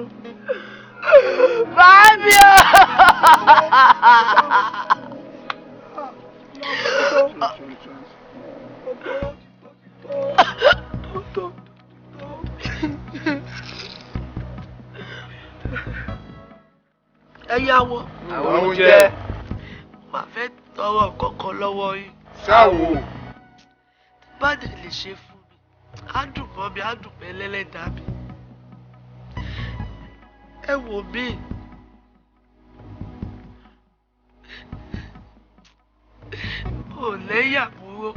Báàmì o! Ẹyáwó. Àwọn oúnjẹ. Wà fẹ́ tọrọ kọ̀ọ̀kan lọ́wọ́ yín. Ṣáwo. Bá dẹ̀ lè ṣe fún mi, á dùn mọ́ mi, á dùn mọ́ Ẹlẹ́dàá mi. Ẹ wò mí. Ò lẹ́yìn àbúrò.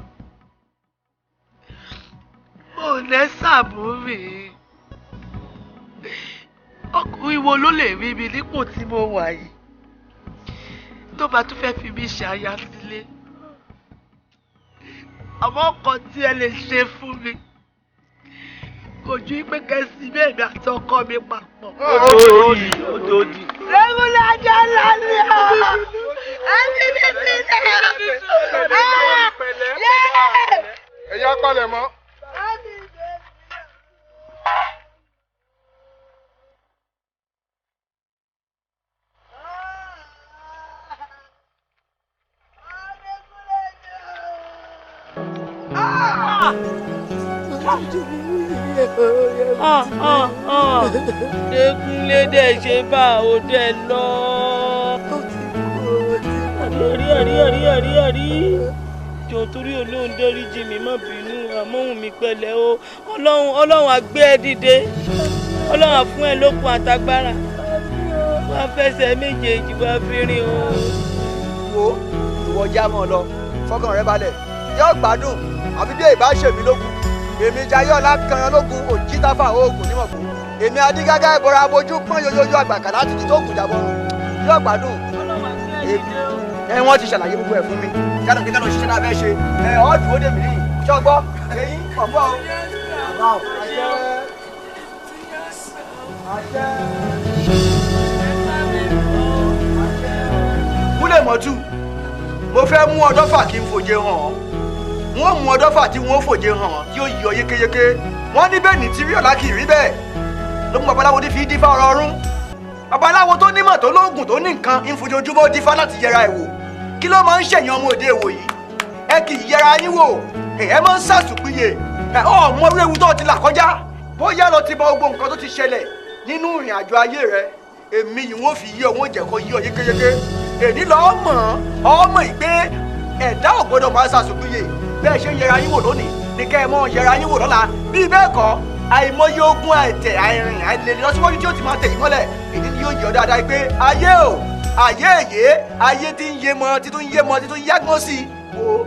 Ò lẹ́sàbúrì. Ọkùnrin wo ló lè rí mi nípò tí mo wà yìí tó bá tún fẹ́ fi mí ṣe aya sílé? Àmọ́ ọkọ tí ẹ lè ṣe fún mi kò ju pé kẹsì bẹ́ẹ̀ni àti ọkọ mi papọ̀. Odòdì. Dékúnlé ajá ńlá ni ọ́. Ẹ̀yà palẹ̀ mọ́. Dékúnlé dẹ̀ ṣe bá o dẹ̀ lọ. Àrí. Jọ torí Ọlọ́run dáríjì mi má bínú àmọ́hùn mi pẹ̀lẹ́ o. Ọlọ́run á gbé ẹ dìde. Ọlọ́run á fún ẹ lókun àtagbára. Wàá fẹsẹ̀ méjèèjì wá fi rìn o. Wo ìwọ já mọ́ ọ lọ fọkàn rẹ balẹ̀ yóò gbádùn àfi bí èèbá ṣèmi lógun èmi jayé ọlá kanyan lógun òjítàfà oògùn nímọ̀kú èmi adigágá ìbọra abojú pọ́n yoyoyo àgbàkà láti di tó kù jábọ́ yóò gbádùn. Wọ́n ti ṣàlàyé gbogbo ẹ̀ fún mi kálọ̀ kí kálọ̀ ṣiṣẹ́ náà fẹ́ ṣe ọ́ dúró dè mí nìyí ṣọ́gbọ́ èyí ọ̀gbọ́ o. Kúlẹ̀ mọ́tú mo fẹ́ mú ọdọ́fà kí n fòje hàn ọ́ wọ́n mú ọdọ́fà tí wọ́n fòje hàn tí ó yọ yékéyéké wọ́n ní bẹ́ẹ̀ ní tí rí ọ̀la kì í rí bẹ́ẹ̀ ló mú babaláwo ní fi dífá ọ̀rọ̀ ọ̀run babaláwo tó nímọ̀ tó lóògùn tó ní nǹkan ń fojoojúmọ́ dífá láti yẹra ẹ̀ wò kí ló máa ń ṣèyàn ọmọ òde èwò yìí ẹ kì í yẹra yín wò ẹ máa ń ṣàtúpìyè ẹ ọmọ orí ewu tó ti là kọjá bóyá lọ ti mọ gbogbo nǹkan tó ti ṣẹlẹ̀ nínú ìrìn àjò ayé rẹ èmi yìí wọ́n fi yí ọ wọ́n jẹ́ kó yí ọ yékéyéké èní lọ́ọ́ mọ̀ ọmọ ìgbé ẹ̀dá ò gbọ́dọ̀ máa ṣàtúpìyè bẹ́ẹ̀ ṣe yẹra yín wò lónìí ní kẹ́ ẹ mọ́ yẹra yín wò lọ́la bí bẹ́ẹ̀ kọ́ àìmọye ogun àìtẹ̀ àìrìn àìlèlè lọ́síwájú tí ó ti máa tẹ̀ yín mọ́lẹ̀ èyí ni yóò yọ dáadáa pé ayé o ayé èyé ayé tí ń yé mọ títún yé mọ títún yágbọ́n sí i o.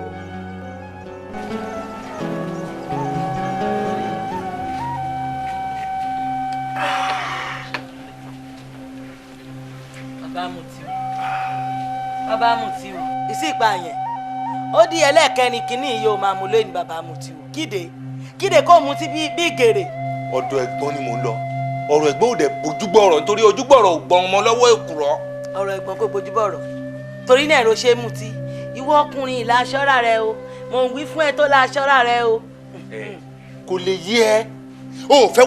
Bàbá Mutiu ìsí ìgbà yẹn ó di ẹlẹ́ẹ̀kẹrin kínní yìí ó máa mú lóyún bàbá Mutiu kíde kó mu ti bí gèrè. ọ̀dọ̀ ẹ̀gbọ́n ni mò ń lọ ọ̀rọ̀ ẹ̀gbọ́n ò dẹ̀ bójúgbọ̀rọ̀ nítorí ojúgbọ̀rọ̀ ò gbọ́n ọmọ lọ́wọ́ èkùrọ́. ọ̀rọ̀ ẹ̀gbọ́n kò bójúbọ̀rọ̀ torí náà ló ṣe mutí ìwọ ọkùnrin ìlà aṣọ́ra rẹ o mò ń wí fún ẹ tó la aṣọ́ra rẹ o. kò lè yé ẹ o ò fẹ́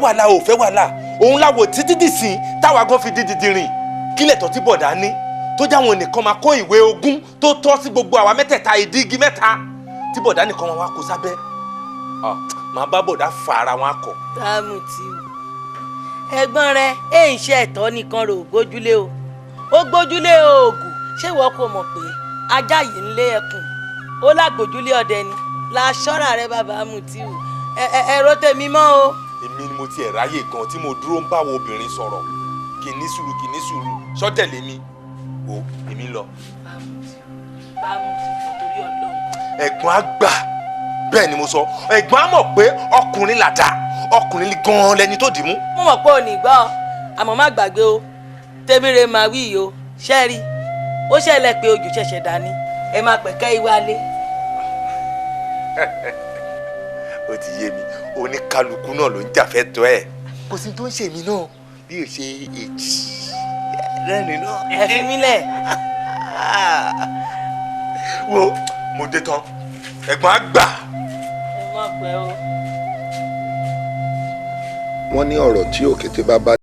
wàhálà òun láwo títí dìsín táwa gan fi dídì rìn kílẹ̀ tó ti bọ̀dá ní tó jáwọn nìkan máa kó ìwé ogún tó tọ́ sí gbogbo àwa mẹ́tẹ̀ẹ̀ta ìdí igi mẹ́ta tí bọ̀dá nìkan wọn wá kó sábẹ́ màá bá bọ̀dá fa ara wọn akọ. Mutiu ẹ̀gbọ́n rẹ èyí ṣe ẹ̀tọ́ nìkan rò gbójúlé o ó gbójúlé oògùn ṣé ìwọ kò mọ̀ pé ajá yìí ń lé ẹkùn ó lágbójúlé ọdẹ ni la ṣọ́ra rẹ bàbá Mutiu ẹ̀rọ tèmi mọ́ o. èmi ni mo ti ẹ̀ ráyè gan tí mo dúró ń bá wo obìnrin sọ̀rọ̀ kì ní sùúrù sọ́tẹ̀lé mi o èmi lọ. bá Mutiu torí Ọlọ́run. ẹ̀gbọ́n á gbà bẹ́ẹ̀ ni mo sọ ẹ̀gbọ́n á mọ̀ pé ọkùnrin làdá ọkùnrin gan-an lẹni tó dì mú. mo mọ̀ pé ò ní gbọ́ àmọ́ má gbàgbé o tèmíre máa wí yìí o ṣẹ́ẹ̀rí ó ṣẹlẹ̀ pé ojú ṣẹ̀ṣẹ̀ dání ẹ máa pẹ̀kẹ́ ìwálé. ó ti yé mi oníkálukú náà ló ń jàfẹ́ tọ́ ẹ̀ kò sí tó ń ṣe mí náà bí o ṣe èjì lẹ́nu náà. ẹ fi mí lẹ̀. wo mo dé tán ẹ̀gbọ́n á gbà. ẹ má pẹ́ o. wọ́n ní ọ̀rọ̀ tí òkété bá bá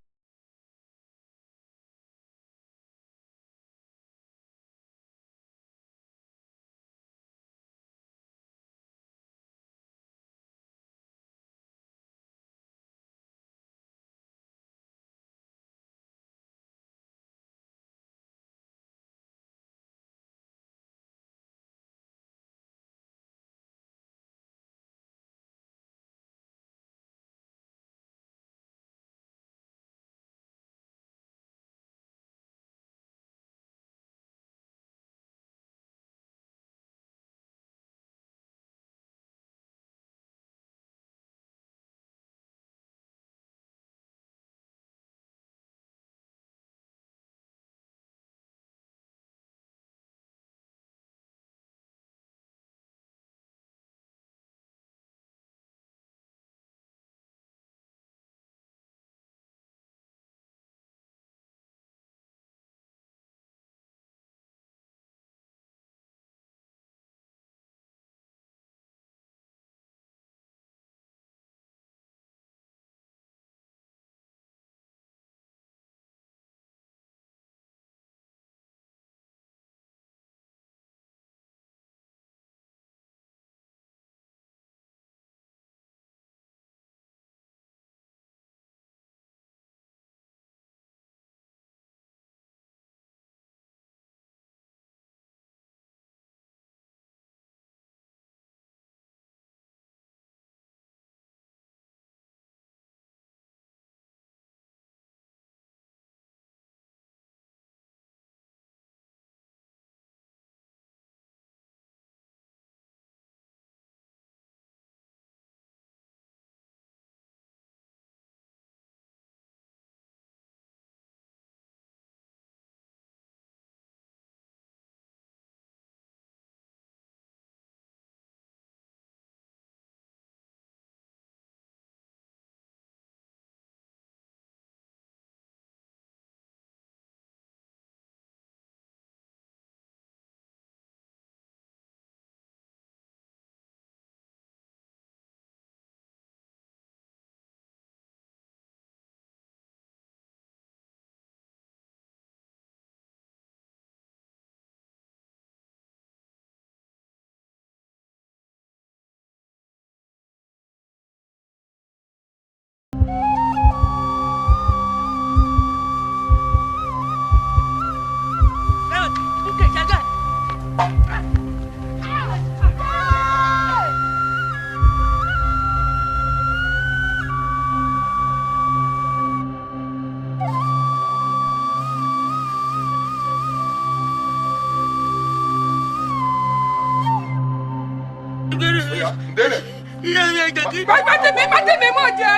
tèmi mọ̀ jẹ́.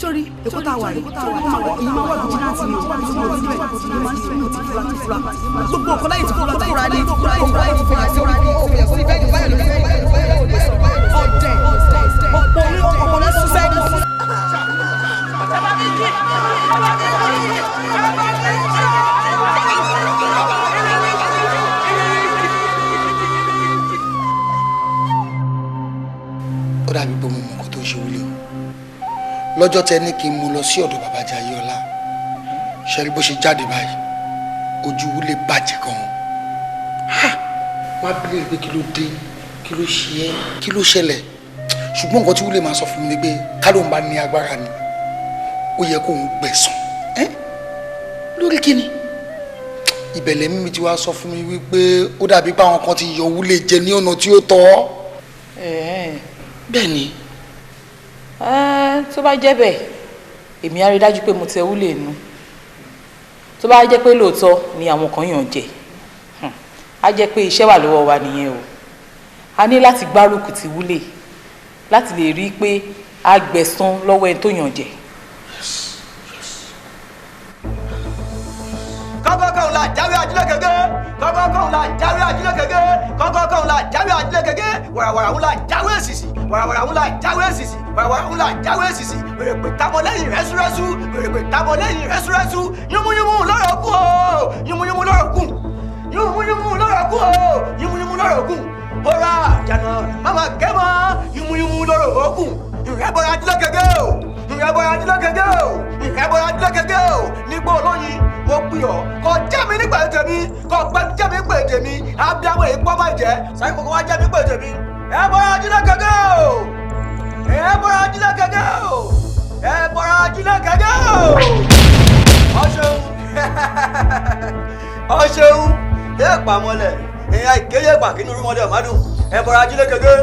sórí èkó tá a wà yìí èyí máa wà lójú láti ní òwò gbogbo ọkọ láyé tí kò lọ kóra ní ọ̀dẹ̀ ọ̀pọ̀ ní suicide. ó dàbí pé mo mọ nǹkan tó ń ṣe wọlé o lọ́jọ́ tẹ ní kí n mú lọ sí ọ̀dọ̀ bàbá Jayéọlá ṣẹ́rí bó ṣe jáde báyìí ojú wúlé bàjẹ́ gan-an wá bílẹ̀ pé kí ló dé kí ló ṣe é kí ló ṣẹlẹ̀ ṣùgbọ́n nǹkan tí wúlé máa sọ fún mi ni pé ká ló ń bá ní agbára ni ó yẹ kó ń gbẹ̀san lórí kíni ìbẹ̀lẹ̀ mímí ti wá sọ fún mi wípé ó dàbí pé àwọn kan ti yọ wúlé jẹ ní ọ̀nà tí ó tọ́ bẹ́ẹ̀ ni. tó bá jẹ́ bẹ́ẹ̀ èmi á rí dájú pé mo tẹ wúlé nù tó bá jẹ́ pé lóòótọ́ ni àwọn kan yàn jẹ á jẹ́ pé iṣẹ́ wà lọ́wọ́ wa nìyẹn o a ní láti gbárùkù ti wúlé láti lè rí i pé a gbẹ̀san lọ́wọ́ ẹni tó yàn jẹ. kọ́kọ́kọ́ la jáwé ajílẹ̀ gẹ́gẹ́ kọ́kọ́kọ́ la jáwé ajílẹ̀ gẹ́gẹ́ kọ́kọ́kọ́ la jáwé ajílẹ̀ gẹ́gẹ́ wàràwàrà ń la jáwé èsìsì wàràwàrà ń la jáwé èsìsì wàràwàrà ń la jáwé èsìsì wèrèpè tamọ lẹ́yìn rẹ́súrẹ́sú wèrèpè tamọ lẹ́yìn rẹ́súrẹ́sú yúnmúyúnmú lọ́rọ̀ kù o yúnmúyúnmú lọ́rọ̀ kù yúnmúyúnmú lọ́rọ̀ kù o yúnmúyúnmú lọ́rọ̀ kù bọ́ra jànà mama gẹ́mọ́ yúnmúyúnmú lọ́rọ̀ kù ìrẹ́bọ̀rọ̀ ajílẹ̀ gẹ́gẹ́ o ìrẹ́bọ̀rọ̀ ajílẹ̀ gẹ́gẹ́ o ìrẹ́bọ̀rọ̀ ajílẹ̀ gẹ́gẹ́ o nígbà olóyin mo pè ọ́ kò jẹ́ mi nígbà tèmi kò pẹ́ jẹ́ mi pè tèmi abiyamọ èyí pọ́ máa jẹ́ sáyé kòkó wá jẹ́ mi pè tèmi ẹ bọ́ra ajílẹ̀ gẹ́gẹ́ o ẹ bọ́ra ajílẹ̀ gẹ́gẹ́ o ẹ bọ́ra ajílẹ̀ gẹ́gẹ́ o ọ̀ṣun ẹ pàmọ́lẹ̀ ẹ̀yà ìkéyè pàkínú rúmọdé ọ̀mádùn ẹ bọ́ra ajílẹ̀ gẹ́gẹ́.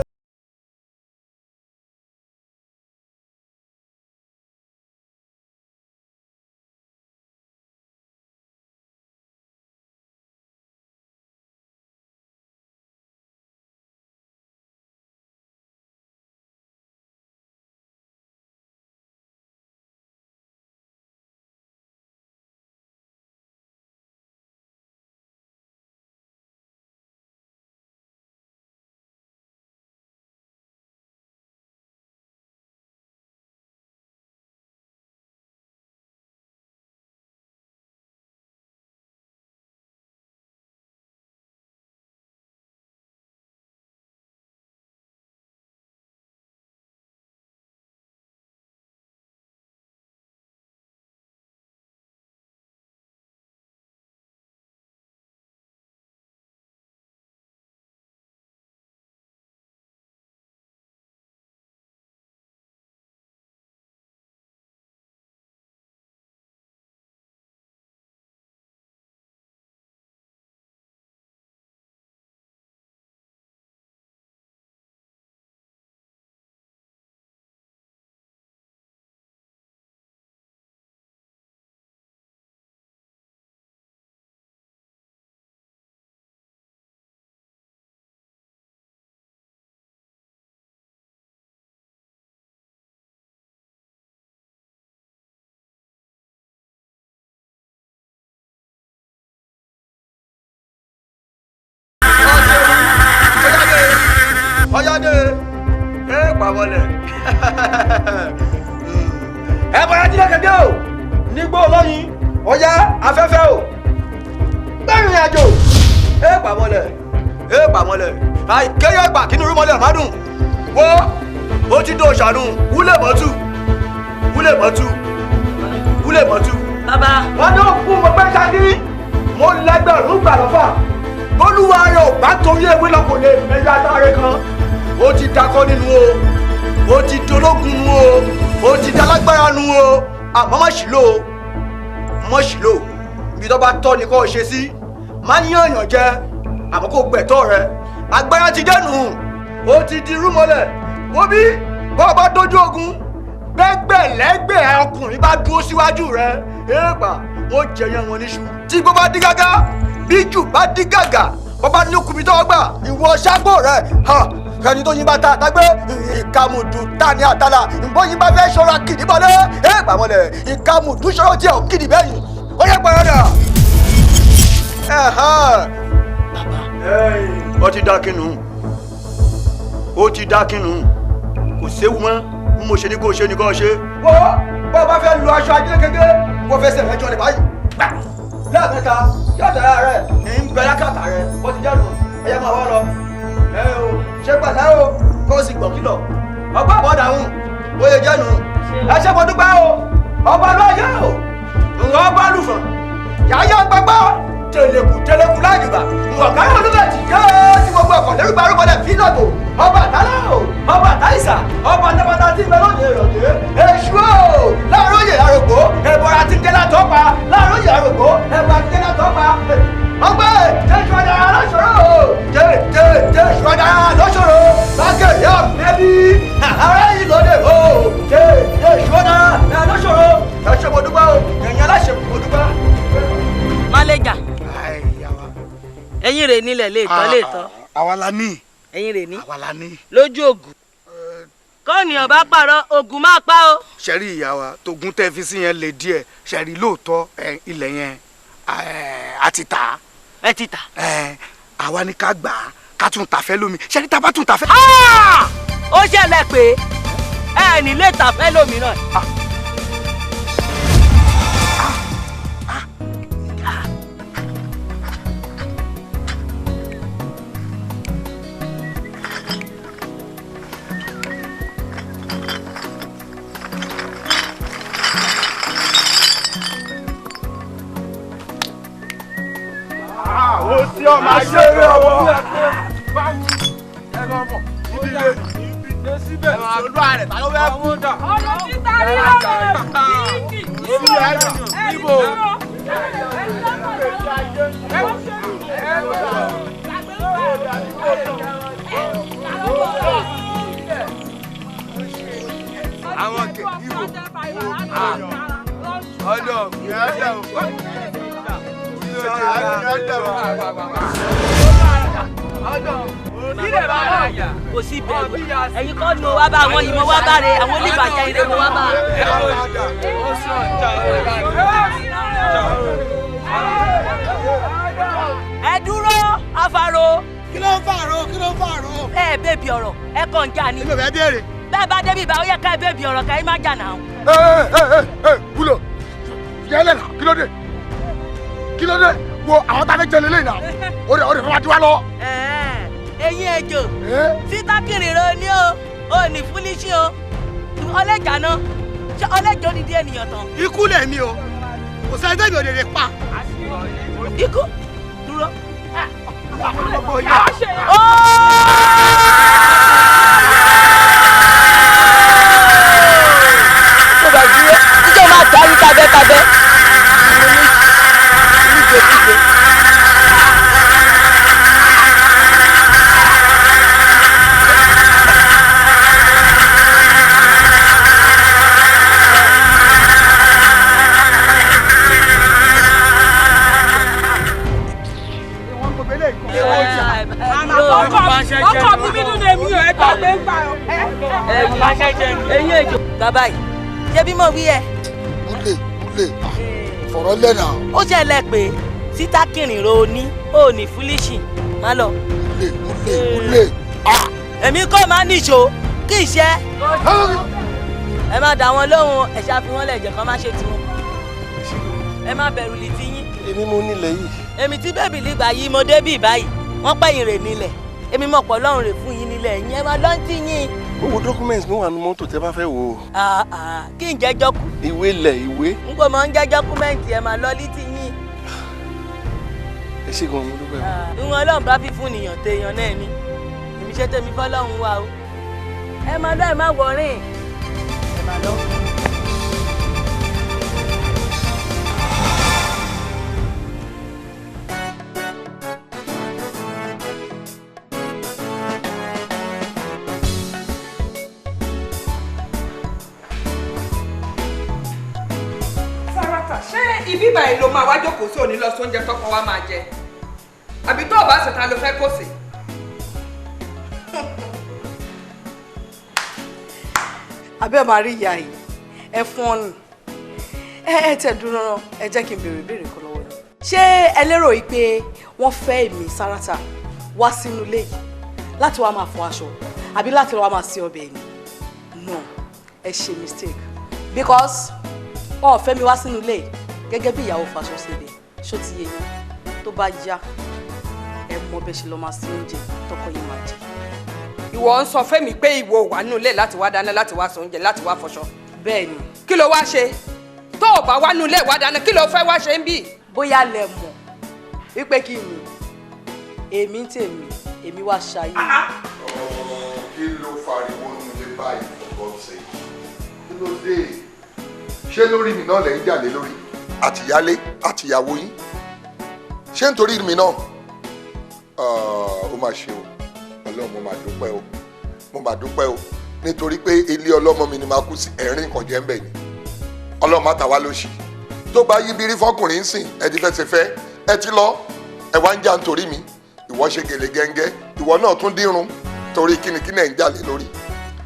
ọ̀yáde pàmọ́lẹ̀ ẹ bọ̀dá jílẹ̀ kẹ̀kẹ́ o nígbó lọ́yìn ọ̀yá afẹ́fẹ́ o gbẹ̀rìn àjò pàmọ́lẹ̀ àìkéyọ̀ gbà kínú rúmọ́lẹ̀ ọ̀mádùn wo ó ti dó ṣàánú wúlẹ̀ mọ́tú. bàbá. wọ́n ní òkú mo pẹ́ ṣáàdì mo lẹ́gbẹ̀rún gbà lọ́fà olúwa rẹ̀ ò bá torí ewé lọ́kọ̀ lè mẹ́jọ àtàrẹ kan ó ti dakọ́ nínú o ó ti dológun nínú o ó ti dalágbára nínú o àmọ́ mọ́ ṣìlò ibi tó bá tọ́ ni kò ṣe sí má yànyàn jẹ àmọ́ kò gbẹ̀tọ́ rẹ agbára ti dẹnu ó ti di rúmọlẹ̀ wọ́n bí bọ́ọ̀ bá dójú ogun gbẹ́gbẹ̀lẹ́gbẹ̀ ọkùnrin bá dúró síwájú rẹ èèpà wọ́n jẹyàn wọn níṣu tí gbọ́ bá dí gágá bí jù bá dí gàgà bọ́ bá ní okùnrin tó gbà ìwọ ṣágbó rẹ ẹni tó yín bá ta àtàgbé ìkàmùdù ta ní àtàlà ìbọn yín bá fẹ́ ṣọ́ra kìdí balẹ̀ èèpà mọ́lẹ̀ ìkàmùdù ṣọ́ra tí ò kìdí bẹ́yìn ó yẹ pẹ̀lú ó ti dá kínú kò séwu mọ́ bí mo ṣe ní kó ṣe ní kó ṣe. wọ́n bọ́ bá fẹ́ lu aṣọ ajílẹ̀ kékeré wọ́n fẹ́ sẹ̀rẹ̀ jọ lè báyìí gbà lẹ́ẹ̀mẹ́ta yàtọ̀ ara rẹ̀ ní ń bẹ lákàtà rẹ̀ ó ti jáde ẹ̀yà máa wá lọ. ẹ o ṣé pẹ̀lẹ́ o kó o sì gbọ̀ kìlọ̀ ọgbà àbọ̀dà ń bóyá jẹ́nu ẹ ṣe mo dúpẹ́ o ọba lọ́yà o ǹwọ́n ọba lùfọ̀n yàyà gbàgbọ́ tẹlẹkù láàyè gbà ǹwọ̀n káyọ̀ olúbẹ̀ ti jẹ́ tí gbogbo ọkọ̀ lẹ́rú gbàrúgbọ̀ lẹ̀ fi lọ́tò ọba àtàlà o ọba àtàlìsà ọba nàbàtà tí bẹ lóde ìrọ̀lẹ́ èṣù o láàróyè àrògbó ẹ̀bọ̀ra tí ń jẹ́ látọ̀ pa láàróyè àrògbó ẹ̀bọ̀ra tí ń jẹ́ látọ̀ pa ọgbẹ́ jésù ọ̀dàrà lọ́sọ̀rọ̀ o jésù ọ̀dàrà lọ́sọ̀rọ̀ bákẹ́rì ọ̀mẹ́bí ará yìí lóde o jésù ọ̀dàrà lọ́sọ̀rọ̀ ẹ ṣe mo dúpẹ́ o ẹ̀yin aláṣẹ mo dúpẹ́. máléjà ẹ̀yin rè nílẹ̀ léètọ́. àwa la ní. ẹ̀yin rè ní. àwa la ní. lójú ògùn kọ́ọ̀nìyàn bá pààrọ̀ ògùn máa pa o. ṣẹ́rí ìyá wa tógun tẹ́ fi sí yẹn lè díẹ̀ ṣẹ́rí lóòótọ́ ilẹ̀ yẹn a ti tà á. ẹ ti tà. àwa ni ká gbà á ká tún tà fẹ́ lómi ṣẹ́rí tá a bá tún tà fẹ́. ó ṣẹlẹ̀ pé ẹ ní lè tà fẹ́ lómi náà. ó sí ọmọ aṣẹ́rẹ́ ọwọ́ ìdílé ìdílé síbẹ̀ olúwa rẹ̀ ta ló fẹ́ kú. ọ̀rọ̀ títa ní ọ̀rọ̀ níbo. àwọn kẹ ibo ọdọ ìyá dẹ o. kò sí bẹ̀rù ẹ̀yin kọ́ ni mo wá bá àwọn yìí mo wá bá rẹ àwọn oníbàjẹ́ ire mo wá bá. ẹ dúró afaro. kí ló ń fàró kí ló ń fàró. ẹ bèbí ọ̀rọ̀ ẹ kàn ń jà ní. ilé bẹ́ẹ̀ béèrè. bẹ́ẹ̀ bá débi ìbá ó yẹ ká ẹ bèbí ọ̀rọ̀ ká ẹ má jà náà. wúlò yẹlẹ náà kí ló dé kí ló dé wo àwọn tá a fẹ́ jẹ lélẹ́yìn náà o de fẹ́ wá di wa lọ. eyín ejò sítákìrì rẹ ni o ní fúlíṣì o ọlẹ́jà náà ṣé ọlẹ́jà ó dídí ènìyàn tán. ikú lẹ̀ mi o kò sẹ́ni tẹ́bi ò lè pa. ikú dúró. tó bá dúró jíjẹ́ máa darí tabẹ́tabẹ́. ọkọ mi bí dúdú èmi ò ẹgbẹ́ lè gbà ọ́. ẹ̀yin èjò bàbá yìí ṣé bí mo wí ẹ. múlẹ̀ fọ̀rọ̀ lẹ́nà. ó ṣẹlẹ̀ pé sítákìrìn ro ní ò ní fúlíṣì má lọ. múlẹ̀ èmi kò máa níṣó kí iṣẹ́. ẹ má dá wọn lóhùn ẹ ṣáà fi wọn lẹ̀ jẹ́ kó má ṣe tiwọn. ẹ má bẹ̀rù lì ti yín. èmi mo nílẹ̀ yìí. èmi tí bẹ́ẹ̀bì lìgbà yìí mo débì báyìí wọ́n pẹ̀yìn rè nílẹ̀ èmi mọ̀ pọ̀ lọ́rùn rè fún yín nílẹ̀ yín ẹ má lọ́n tí yín. owó documents ló wà ní mọ́tò tẹ́ bá fẹ́ wò ó. kí n jẹ́jọ́ kú. ìwé lẹ̀ ìwé. n kò mọ̀ ń jẹ́ dọ́kúmẹ́ǹtì ẹ má lọ létí yín. ẹ ṣe gan-an mo dúpẹ́. ìwọ̀n ọlọ́run bá fi fún nìyàn téèyàn náà ni èmi ṣe tèmi fọlọ́run wa o. ẹ má lọ ẹ má wọrin ẹ má lọ. ibi báyìí ló máa wá jókòó sí òní lọ sóúnjẹ tọkọ wa máa jẹ àbí tó o bá ṣètà ló fẹ́ kó sí. abẹ́ máa rí ìyá yìí ẹ fún ọ nù ẹ tẹ̀ dúró rán ẹ jẹ́ kí n béèrè ìbéèrè kan lọ́wọ́ yìí. ṣé ẹ lérò yìí pé wọ́n fẹ́ èmi Sárátà wá sínú ilé yìí láti wá máa fọ aṣọ àbí láti wá máa ṣe ọbẹ̀ ni? No, ẹ ṣe mistake because wọn ò fẹ́ mi wá sínú ilé yìí gẹ́gẹ́ bí ìyàwó faṣọ ṣèlè ṣó ti yé yín tó bá yá ẹ mọ bẹ ṣe lọ máa sí oúnjẹ tọkọ yín máa jẹ. ìwọ ń sọ fẹ́mi pé ìwọ wà nínú ilé láti wá dáná láti wá sóúnjẹ láti wá fọṣọ. bẹ́ẹ̀ ni. kí ló wá ṣe tó o bá wá nínú ilé wá dáná kí ló fẹ́ wá ṣe ń bì. bóyá lẹ mọ̀ wípé kí ni èmi ń tèmi èmi wá ṣayé. kí ló fariwo nílé báyìí for God's sake kí ló dé ṣé lórí mi náà lẹ́yìn jà lé lórí àtìyálé àtìyàwó yín ṣé nítorí mi náà ó máa ṣe o ọlọ́run mo máa dúpẹ́ o nítorí pé ilé ọlọ́mọ mi ni máa kú sí ẹ̀rín kan jẹ́ ń bẹ̀ ni ọlọ́run má ta wá lóṣì tó bá yí bírí fọkùnrin ń sìn ẹ ti fẹ́ ṣe fẹ́ ẹ ti lọ ẹ wá ń jà nítorí mi ìwọ ṣe gèlè gẹ́ngẹ́ ìwọ náà tún dírun torí kínníkínní ẹ̀ ń jà lé lórí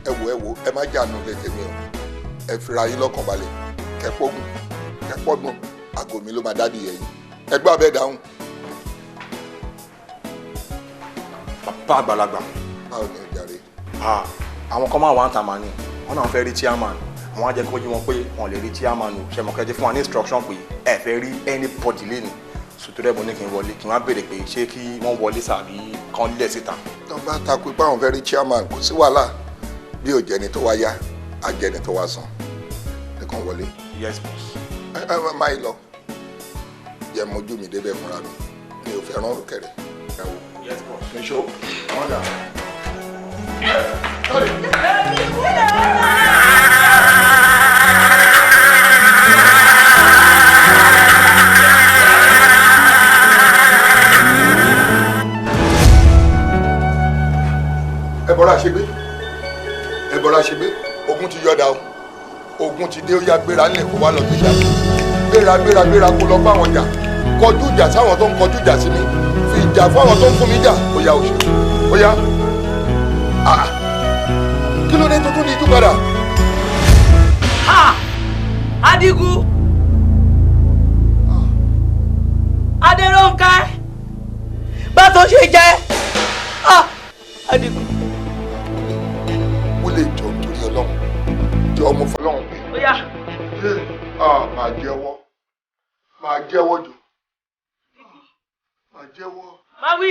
ẹ wò ẹ má jà nù lé tèmi o ẹ fira yín lọ́kàn balẹ̀ kẹ́pọ́gbọ̀n àgọ́ mi ló máa dádì yẹn ẹgbẹ́ abẹ́ dáhùn. bàbá àgbàlagbà. báwo ni o jàre. àwọn kan máa wà ń tà máa ní wọn náà fẹ́ rí chairman àwọn á jẹ́ kó yí wọn pé wọn lè rí chairman o ṣe mọ̀ kẹ́jẹ́ fún wa ní instruction pé ẹ fẹ́ rí anybody lẹ́nu sùtúrẹ́ mo ní kí n wọlé kí n wá béèrè pé ṣé kí wọ́n wọlé sàbí kán lílẹ̀ síta. tó bá takú pé àwọn fẹ́ rí chairman kò sí wàhálà bí ò jẹ́ni tó wá yá á jẹ́ni tó wá san nìkan wọlé. yes boss. máa lọ jẹ́ mojú mi débẹ̀ fúnra mi ò fẹ́ràn òkèrè. yes boss. níṣó àwọn dà. ẹ bọ́ra ṣe gbé ogun ti yọ̀dà o ogun ti dé ó yá gbéra ńlẹ̀ kó wá lọ gbéjà gbéra kó lọ bá wọn jà kọjú ìjà sáwọn tó ń kọjú ìjà sí mi fi ìjà fún àwọn tó ń fún mi jà ó yá òṣèlú ó yá kí ló dé tó tún ní ìjú padà. Adigun Adérónkẹ́ bá tó ṣe jẹ́ Adigun. ó lè jọ nítorí ọlọ́run jọ ọmọ fọlọ́run pé. ó yá. máa jẹ́wọ́ jù máa jẹ́wọ́. má wí.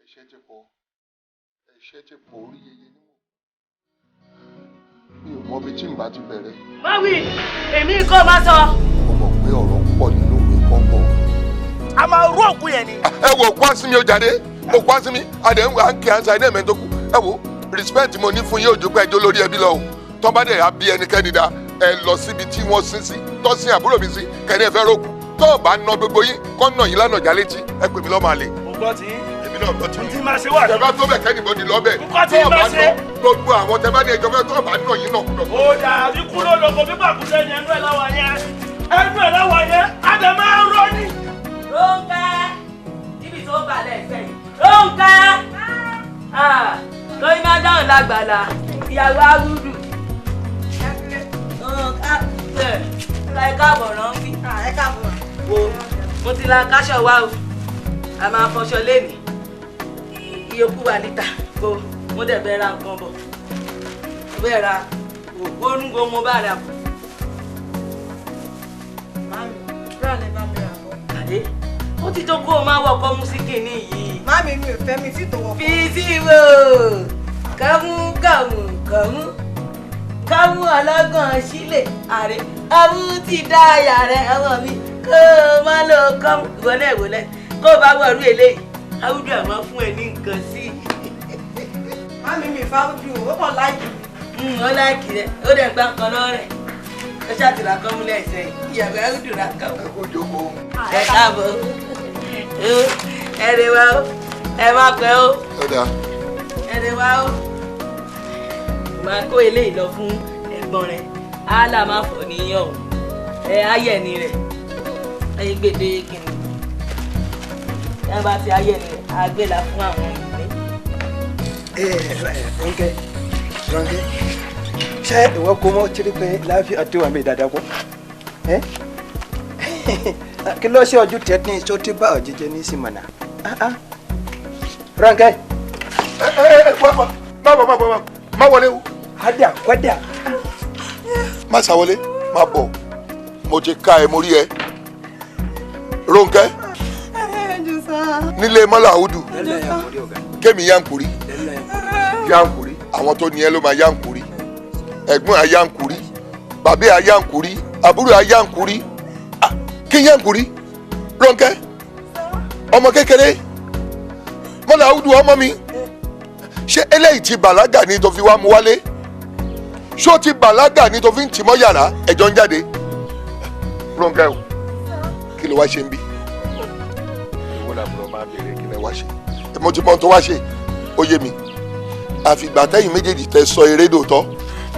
ẹ̀ṣẹ̀ ti pọ̀ orí yeye níwọ̀n mi ò mọ ibi tí n bá ti bẹ̀rẹ̀. má wí èmi kò má sọ. mo mọ̀ pé ọ̀rọ̀ pọ̀ nínú ìwé kọ́kọ́. a máa rú òkú yẹn ni. ẹ wo òkú àsìmí o jáde òkú àsìmí àdéhùn à ń kí ansa ẹni ẹ̀mẹ́ tó kù ẹ wo respect mo ní fún yín òjò pé ẹjọ́ lórí ẹbí lọ o tọ́ba dẹ̀ á bí ẹnikẹ́ni dá ẹ lọ síbi tí wọ́n sin sí tọ́sìn àbúrò mi sí kẹ́ni ẹ fẹ́ rókù tó o bá ná gbogbo yín kọ́ nà yín lánàá já létí ẹ pè mí lọ́ọ́ máa lè. mo gbọ́ tí. èmi náà gbọ́ tí. n ti máa ṣe wà. tẹ́bá tó bẹ̀ kẹ́ni bọ́dì lọ́bẹ̀. nǹkan tí máa ṣe. gbogbo àwọn tẹ́bá ní ẹjọ́ fẹ́ tó o bá nà yín náà kúrò. ó dà ikú ló lóko bí pàkúté ni ẹnu ẹ̀ láwa yẹn ẹnu ẹ̀ láwa yẹn á dẹ̀ máa ń rọ́ ni. Rónkẹ́ níbi tó balẹ̀ ẹ̀fẹ̀ yìí Rónkẹ́ lóyún máa dáhùn lágbàlá ìyàwó arúdù ẹ káàbọ̀ rán bí. ẹ káàbọ̀. wo mo ti la káṣọ wá o a máa fọṣọ lénìí yòókù wà níta kó mo dẹ̀ bẹ́ẹ̀ ra nǹkan bọ̀ bẹ́ẹ̀ ra ògbónúgbò mo bá ra bọ̀. Mami, báwo lè bá mi rà bọ̀? Àdé ó ti tó kó o máa wọkọ̀ músíkì nìyí. Mami mi ò fẹ́ mi tí tó wọkọ̀. Fi sí wo kàmú kàmú kàmú kàmú ọlọ́gàn sílẹ̀ àrẹ ọmú ti dá àyà rẹ̀ ọmọ mi kó o má lọ kọ́mú ìwọ náà wò lẹ́ kó o bá wọ̀rú eléyìí àwùjọ àmọ́ fún ẹ ní nǹkan sí. Mami mi fáwùjù ó kàn láìkì. Ó láìkì rẹ̀ ó dẹ̀ gbá nǹkan lọ́wọ́ rẹ̀ ó ṣàtìlá kọ́múlẹ̀ ẹ̀sẹ̀ ìyàwó àwùjọ rà kàn. Ẹ káàbọ̀ ẹ rè wá o ẹ má pẹ́ o ẹ rè wá o. Màá kó eléyìí lọ fún ẹ̀gbọ́n rẹ̀ á là má fọ̀ níyàn o ẹ ayẹ̀ni rẹ̀ ẹ̀yìn gbèdé kìnnì ẹ bá ti ayẹ̀ni rẹ̀ á gbé la fún àwọn ìwé. Rọ́nkẹ́ ṣé ìwọ kò mọ̀ tírí pé láàfin àti wà mí dáadáa kọ́ kí ló ṣe ojú tẹ́tí tó ti bá òjijì ní ìsìnmọ̀nà Rọ́nkẹ́. má wọlé o. Kọ́dà kọ́dà. má ṣàwọlé má bọ̀ mo ti ka ẹ mo rí ẹ. Rónkẹ́ nílé mọ́lá àwùdù kémi yankuri yankuri àwọn tó ní ẹ ló máa yankuri ẹ̀gbọ́n a yankuri bàbá a yankuri àbúrò a yankuri kí yankuri Rónkẹ́ ọmọ kékeré mọ́lá àwùdù ọmọ mi ṣé eléyìí ti bàlágà ni tó fi wá mu wálé ṣó ti bàlágà ni tó fi ń tì mọ́ yàrá ẹjọ́ ń jáde Rónkẹ́ o kí ló wá ṣe ń bí ìwọ làbúrò máa bèrè kí lè wá ṣe mo ti mọ ohun tó wá ṣe ó yé mi àfìgbà tẹ́yìn méjèèjì tẹ́ sọ eré dòótọ́.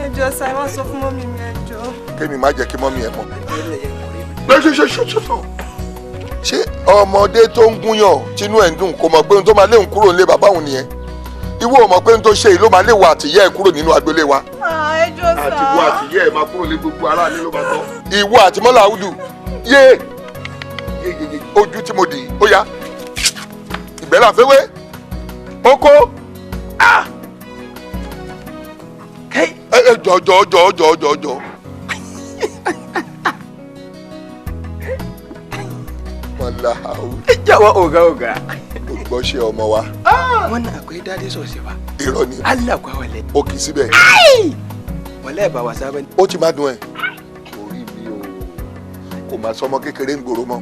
Ẹjọ́ sá ẹ wá sọ fún mọ́mí mi ẹjọ́. kémi má jẹ́ kí mọ́mí ẹ mọ̀. ṣé ọmọdé tó ń gúnyàn tínú ẹ̀ ń dùn kò mọ̀ pé ohun tó máa léwu kúrò nílé bàbá òun nìyẹn ìwọ ò mọ̀ pé ohun tó ṣe yìí ló máa léwu àtìyẹ́ ẹ̀ kúrò nínú agbolé wa. Ẹjọ́ sá. àtiwọ àtìyẹ́ ẹ̀ máa kúrò ní gbogbo aráàlú ló máa tọ́. ìwọ àti mọ́lá àwùdù yé ojú tí mo dì í ó yá ìgbẹ́lá fẹ́wé oko jọ. Mọ́lá àwùdù. Ìjọba ọ̀gá. Gbọ́ ṣe ọmọ wa. Wọ́n náà kó dáadé sọ̀sẹ̀ wa. Irọ́ ni. Allah kó wọlé. O kì í síbẹ̀. Wọlé ẹ̀bà wà sábẹ́. Ó ti máa dùn ẹ̀. Orí mi o. Kò máa sọmọ kékeré ń gbòòrò mọ́.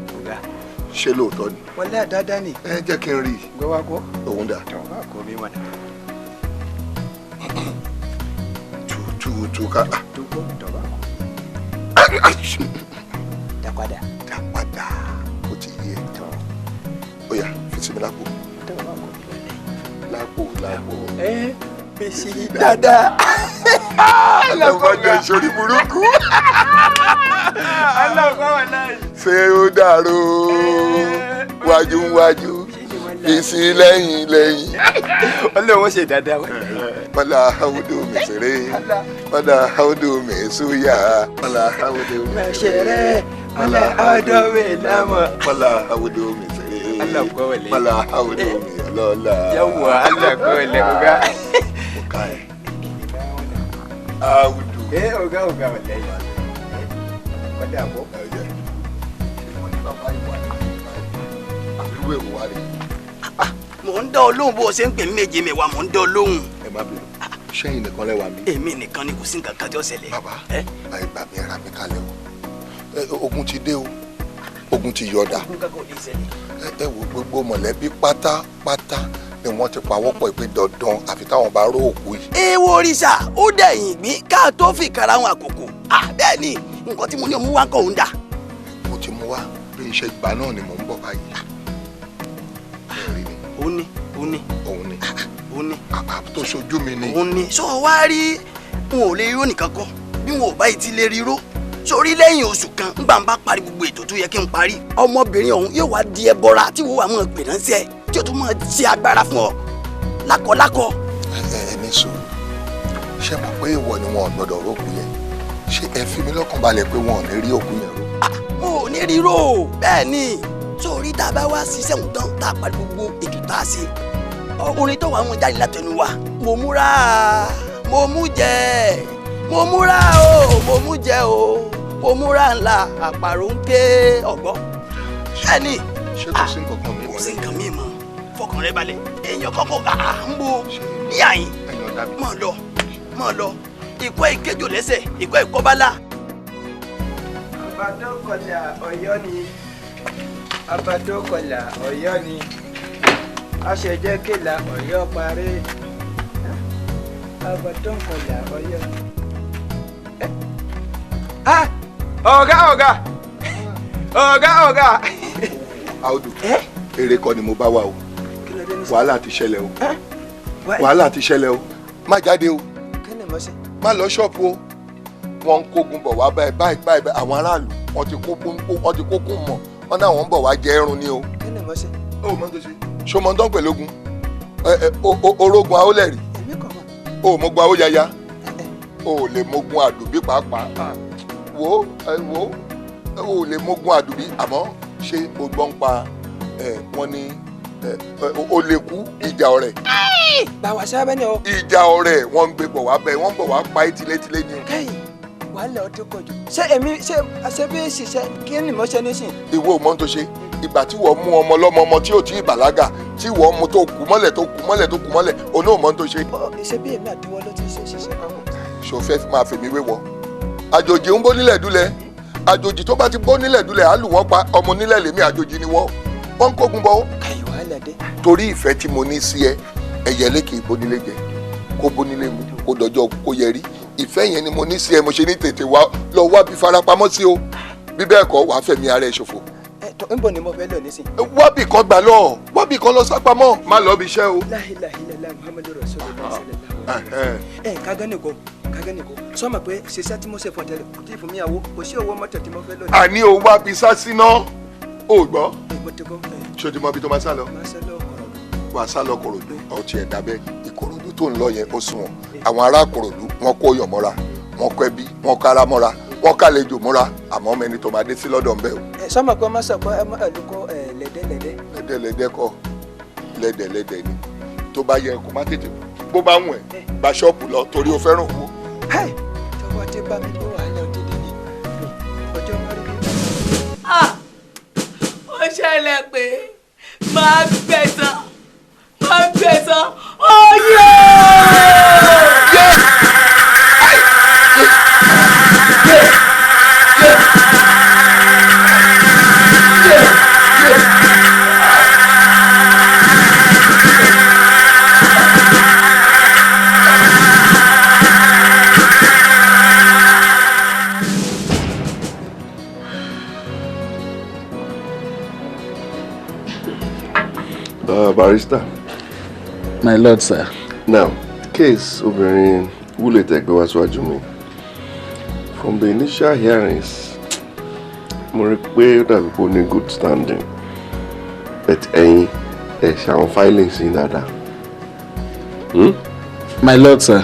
Ṣé lóòótọ́ ni? Wọlé àdáadáa ni. Ẹ jẹ́ kí n rí i. Gbọ́ wá kó. Òun dà. Tọ́wọ́ kò mí wọn. Tù ká. Dúpọ̀ tọ́wọ́. Dàpadà. Ó ti yé ẹ. Ó yá fi sí mi lápò. Lápò. Bẹ́sí dáadáa. Aláwọ̀ jẹ́ ìṣòrí burúkú. Aláwọ̀ wà láàyè. Ṣé ó dàrú wájú fi sí lẹ́yìn. Ọlọ́run ṣe dáadáa wá. Mọ́lá àwùdù mi ṣeré. Mọ́lá àwùdù mi súyà. Mọ́lá àwùdù mi ṣeré. Mọ́lá àwùdù mi lámọ̀. Mọ́lá àwùdù mi ṣeré. Mọ́lá àwùdù mi ọlọ́lá. Yawwa Allah kó wọlé ọ̀gá. Ọ̀gá ẹ̀. Àwùdù. Ọ̀gá wọlé yìí. Wọ́n dà bọ́. Irú èwo wá rè. Mò ń dán olóhùn bó o ṣe ń pè mí méje mẹ́wàá mò ń dán olóhùn. Ẹ má bínú. Ṣẹ́yìn nìkan lẹ́wà mi. Èmi nìkan ni kò sí nǹkan kan tí ó ṣẹlẹ̀. Bàbá àìgbà mi ara mi kalẹ̀ o. Ogun ti dé o. Ogun ti yọ̀dà. Ogun kankan ò lè ṣẹlẹ̀. Ẹ wo gbogbo mọ̀lẹ́bí pátápátá ni wọ́n ti pawọ́pọ̀ pé dandan àfi táwọn bá ró òkú yìí. Èèwọ̀ òrìṣà ó dẹ̀yìn ìgbín ká tó fi kara wọn àkókò. Bẹ́ẹ̀ ni nǹkan tí mo ní ọmú wá kọ̀ ń dà. Mo ti mú wá bí iṣẹ́ ìgbà náà ni mò ń bọ̀ báyìí. Òun ni. Tó ṣojú mi ni. Òun ni. Sọ wá rí n ò lè ríró nìkan kọ́ bí wọn ò bá ti lè ríró. Sórí lẹ́yìn oṣù kan ńgbà ń bá parí gbogbo ètò tó yẹ kí n parí. Ọmọbìnrin ọ̀hún yóò wá di ẹbọra tí wọ́n wà mọ́ pè ránṣẹ́ tí ó tún mọ́ ṣe agbára fún ọ lákọ̀lákọ̀. Ẹ ní sùúrù ṣé mọ̀ pé ìwọ ni wọn ò gbọdọ̀ rókù yẹn ṣé ẹ fi mi lọ́kàn balẹ̀ pé wọn ò ní rí òkú yẹn ró. Wọn ò ní ríró bẹ́ẹ̀ ni sórí tá a bá wá ṣiṣẹ́ òun tán tá a parí gbogbo ètò tá a ṣe orin tó wà mú jáde látẹnu wa mo múra mo mú jẹ mo múra o mo mú jẹ o mo múra ńlá àpàrò ń ké ọgbọ. ẹni ṣé kò sí nǹkan mi. kò sí nǹkan mi mọ́ fọkàn rẹ balẹ̀ èèyàn kọ́kọ́ ń bo ní àyín mọ̀ lọ ìkọ́ ìkéjò lẹ́sẹ̀ ìkọ́ ìkọ́bálà. Abadókọlà Ọ̀yọ́ ni Abadókọlà Ọ̀yọ́ ni aṣèjẹkẹlà Ọ̀yọ́ parí Abadókọlà Ọ̀yọ́. Ọ̀gá. Audu èrè kọ́ ni mo bá wà o wàhálà ti ṣẹlẹ̀ o wàhálà ti ṣẹlẹ̀ o má jáde o má lọ ṣọ́ọ̀pù o wọ́n ń kógun bọ̀ wá báyìí àwọn aráàlú wọ́n ti kókun mọ̀ wọ́n náà wọ́n ń bọ̀ wá jẹ ẹrun ni o. ó mọ tó ṣe. ṣọmọ tó ń pè lógun orógun aólẹ̀rí o mọ̀gun aóyaya o lè mọ̀gun àdùbí pàápàá wo o lè mọ̀gun àdùbí àmọ́ ṣé o gbọ́ ń pa wọ́n ní o lè kú ìjà ọ̀rẹ́. báwa sábẹ́ ni o. ìjà ọ̀rẹ́ wọ́n ń gbé bọ̀ wá bẹ́ẹ̀ wọ́n ń bọ̀ wá pa é tilétilé ni. kẹ́yìn wàhálà ọdún kọjú. ṣé bí ṣiṣẹ́ kí ni mo ṣe nísìn. ìwọ ò mọ tó ṣe ìgbà tí wọ́n mú ọmọ lọ́mọ ọmọ tí ò tí ì bàlágà tí wọ́n mú tó kú mọ́lẹ̀ òun náà mọ tó ṣe. ṣé bí èmi àtiwọ́ ló ti ṣiṣẹ́ papọ̀. ṣò fẹ́ máa fèmí wéwọ́ àjòjì ń bó nílẹ̀ dúlẹ̀ àjòjì tó bá ti bó nílẹ̀ dúlẹ̀ á lù wọ́n pa ọmọ nílẹ̀ lèmi àjòjì ni wọ́n ń kógun bọ́. torí ìfẹ́ tí mo ní sí ẹ ẹyẹlé kì í bónílé jẹ kó bónílé mu kó dọjọ́ kó yẹrí ìfẹ́ yẹn ni mo ní sí ẹ mo ṣe ní tètè wá lọ wá bí farapamọ́ sí o bí bẹ́ẹ̀ kọ́ wàá fẹ̀mí ara ẹ ṣòfò. nbọ ni mo fẹ́ lọ nísìn. wábì kan gbà lọ wábì kan lọ sápamọ́ má lọ bí iṣẹ́ o. láhìláhìlá muhammadu rasulullah kágánìkó sọmọ pé ṣiṣẹ́ tí mo ṣe fún ọtẹlẹ kò tí ì fún mi àwo kò sí owó mọ́tò tí mo fẹ́ lọ. àní o wá bí sá síná o gbọ́ ṣé o ti mọ ibi tó máa sá lọ. wàá sá lọ Kòròdú ọtí ẹ̀ dábẹ́ Ìkòròdú tó ń lọ yẹn ó sùn wọn àwọn ará Kòròdú wọn kó yọ̀ mọ́ra wọn kó ẹbí wọn kára mọ́ra wọn kálejò mọ́ra àmọ́ mẹ́ni tó máa dé sí lọ́dọ̀ ń bẹ̀ o. sọmọ pé ọmọ sọpọ ẹ máa lukọ lẹ́dẹ́lẹ́dẹ́ kọ́ lẹ́dẹ̀lẹ́dẹ̀ ni tó bá yẹ kó má tètè bó bá wù ẹ́ gba ṣọ́ọ̀pù lọ torí o fẹ́ràn owó. tọwọ́ ti bá mi bó wàhálà òdìdí ni ọjọ́ mọ́rí bí. ó ṣẹlẹ̀ pé máa gbẹ̀san ó yẹ. Barrister. My lord, sir. Now, case obìnrin wúlò tẹ̀gbẹ́ wá síwájú mi. From the initial hearings, mo rí pé ó dàbí pé ó ní good standing. But ẹ̀yin ẹ̀ ṣe àwọn filings yín dáadáa. My lord, sir.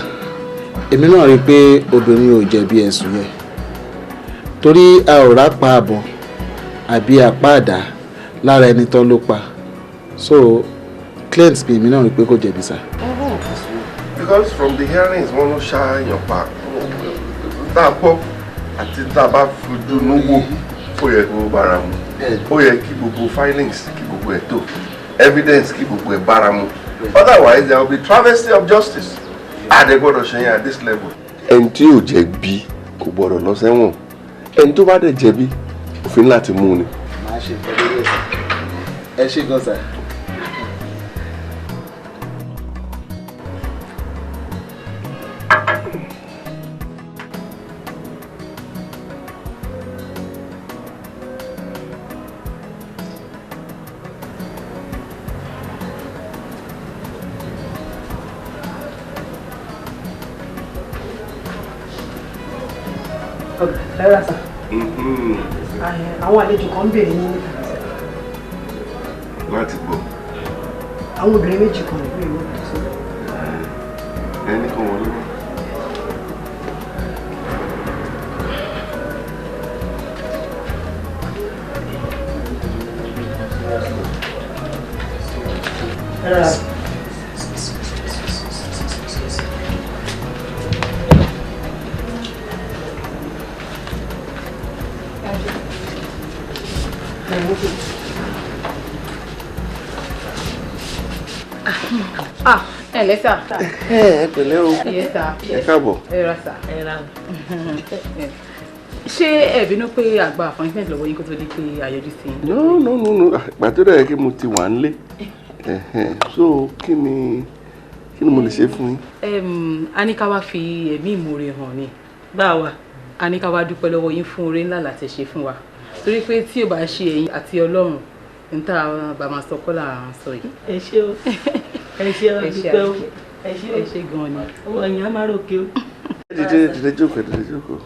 Èmi náà rí i pé obìnrin ò jẹ̀bi ẹ̀sùn yẹn. Torí a ò rápa àbọ̀ àbí apá àdá lára ẹni tán ló pa. So claims bí èmi náà rí i pé kò jẹ̀bi sá. Because from the hearings wọ́n ló ṣàyàn pa tá a gbọ́ àti tá a bá fojú núwò ó yẹ kó bára mu ó yẹ kí gbogbo filings kí gbogbo ẹ̀ tó evidence kí gbogbo ẹ̀ bára mu otherwise there will be travesty of justice àdé gbọ́dọ̀ ṣe yẹn at this level. ẹni tí yóò jẹ̀bi kò gbọ́dọ̀ lọ sẹ́wọ̀n ẹni tó bá dẹ̀ jẹ̀bi òfin láti mú un ni. máa ṣe ìfọdé rẹ sá ẹ ṣe gan sá. ẹ rà sà àwọn àlejò kan ń bèrè ní níta. láti gbọ́. àwọn obìnrin méjì kan ń bèrè ní níta. ẹni kan wọlé wá. ẹ rà ẹ lẹ́sà. Ẹ pẹ̀lẹ́ o. Yes sir. Ẹ káàbọ̀. Ẹ ra sà. Ẹ ra. Ṣé ẹ bínú pé àgbà appointment lọ́wọ́ yín kó tó di pé àyọjú sí i? No. Gbàdúrà yẹ kí mo ti wà nílé. So kí ni mo lè ṣe fún yín? A ní ká wá fi ẹ̀mí ìmoore hàn ni. Báwa, a ní ká wá dúpẹ́ lọ́wọ́ yín fún oore ńlá láti ṣe fún wa. Torí pé tí ò bá ṣe ẹ̀yin àti Ọlọ́run, n ta bá máa sọ kọ́là à ń sọ yìí. Ẹ ṣé o. Ẹ ṣé o. Dúpẹ́ o. Ẹ ṣé gan ni. Ọmọ èèyàn máa ròkè o. Dìde jókòó.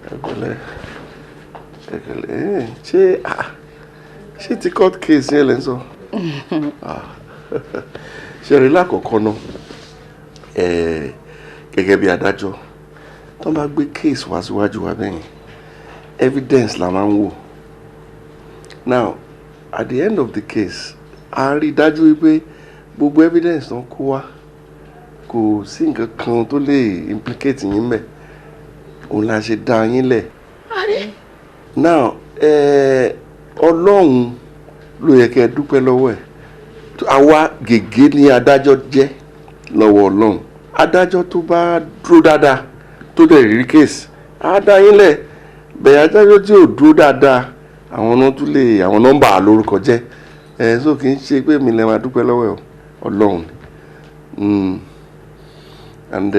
Ẹ pẹ̀lẹ́. Ṣé ti court case yẹn lẹ́ ń sọ? Ṣẹ̀rí lákọ̀ọ́kọ́ náà gẹ́gẹ́ bí adájọ́ tó bá gbé case wá síwájú wa bẹ́yìn evidence la máa ń wò. Now at the end of the case a rí dájú wípé gbogbo evidence tó ń kó wá kò sí nǹkan kan tó lè implicate yín mẹ́ òun la ṣe dá yín lẹ̀. Now Ọlọ́run ló yẹ kẹ́ ẹ dúpẹ́ lọ́wọ́ ẹ̀. Àwa gègé ni adájọ́ jẹ́ lọ́wọ́ Ọlọ́run. Adájọ́ tó bá dúró dáadáa tó dẹ̀ rí case á dá yín lẹ̀. Bẹ̀rẹ̀ adájọ́ tí ò dúró dáadáa àwọn nọ́mbà lórúkọ jẹ́. So kì í ṣe pé mi lè máa dúpẹ́ lọ́wọ́ ẹ̀ Ọlọ́run ni. And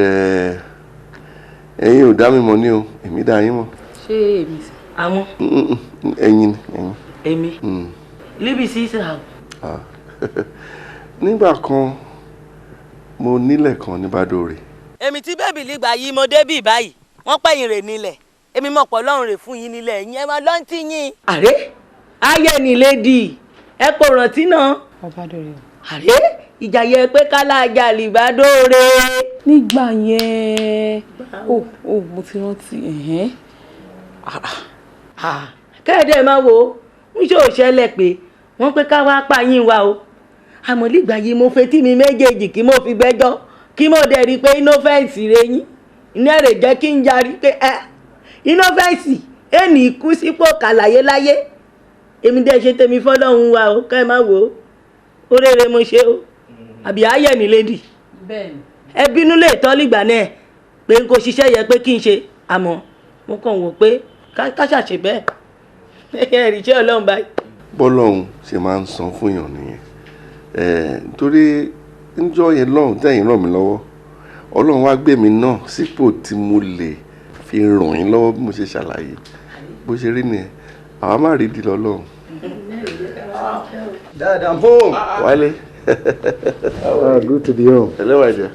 ẹ̀yin ò dá mi mọ̀ ní o, èmi dá yín mọ̀. Ṣé èmi sì? Àwọn. Ẹ̀yin ni. Èmi. Líbi sí ìsà. Nígbà kan mo nílẹ̀ kan ní Bádòrè. Èmi tí bẹ́ẹ̀bì lígbà yìí mo débì báyìí wọ́n pẹ̀yìn rè nílẹ̀ èmi mọ̀ pọ̀ lọ́rùn rè fún yín nílẹ̀ yín ẹ máa lọ́n tí yín. Àrẹ ayé ni lady ẹ kò rántí náà. Bádòrè. Àrẹ ìjà yẹ pé kálá ajá lè Bádòrè. Nígbà yẹn mo ti rántí. Kẹ́ẹ̀dẹ̀ máa wo ń ṣe òṣẹlẹ̀ pé wọ́n pé ká wá pa yín wa o àmọ́ nígbà yìí mo fetí mi méjèèjì kí mo fi gbẹ́jọ́ kí mo dẹ̀ rí i pé innocence rẹ yín iná rẹ̀ jẹ́ kí n yarí pé innocence ẹnì ikú sípò kàlàyé láyé èmi dẹ̀ ṣe tèmi fọlọ́run wa o kẹ́ ẹ má wò ó rere mo ṣe o àbí ayé mi lédi ẹ bínú lè tọ́ nígbà náà pé n kò ṣiṣẹ́ yẹ pé kí n ṣe àmọ́ mo kàn wò pé ká ṣàṣe bẹ́ẹ̀ ẹ̀rí iṣẹ́ Ọlọ́run báyìí. Bọ́lọ́run ṣe máa ń san fún èèyàn nìyẹn nítorí níjọ́ yẹn lọ́run tẹ̀yìn ràn mí lọ́wọ́ Ọlọ́run wá gbé mi náà sípò tí mo lè fi ràn yín lọ́wọ́ bí mo ṣe ṣàlàyé bó ṣe rí nìyẹn àwa má rí di lọ́lọ́run. Dad, I'm home. Wálé. Good to be home. Hello, my dear.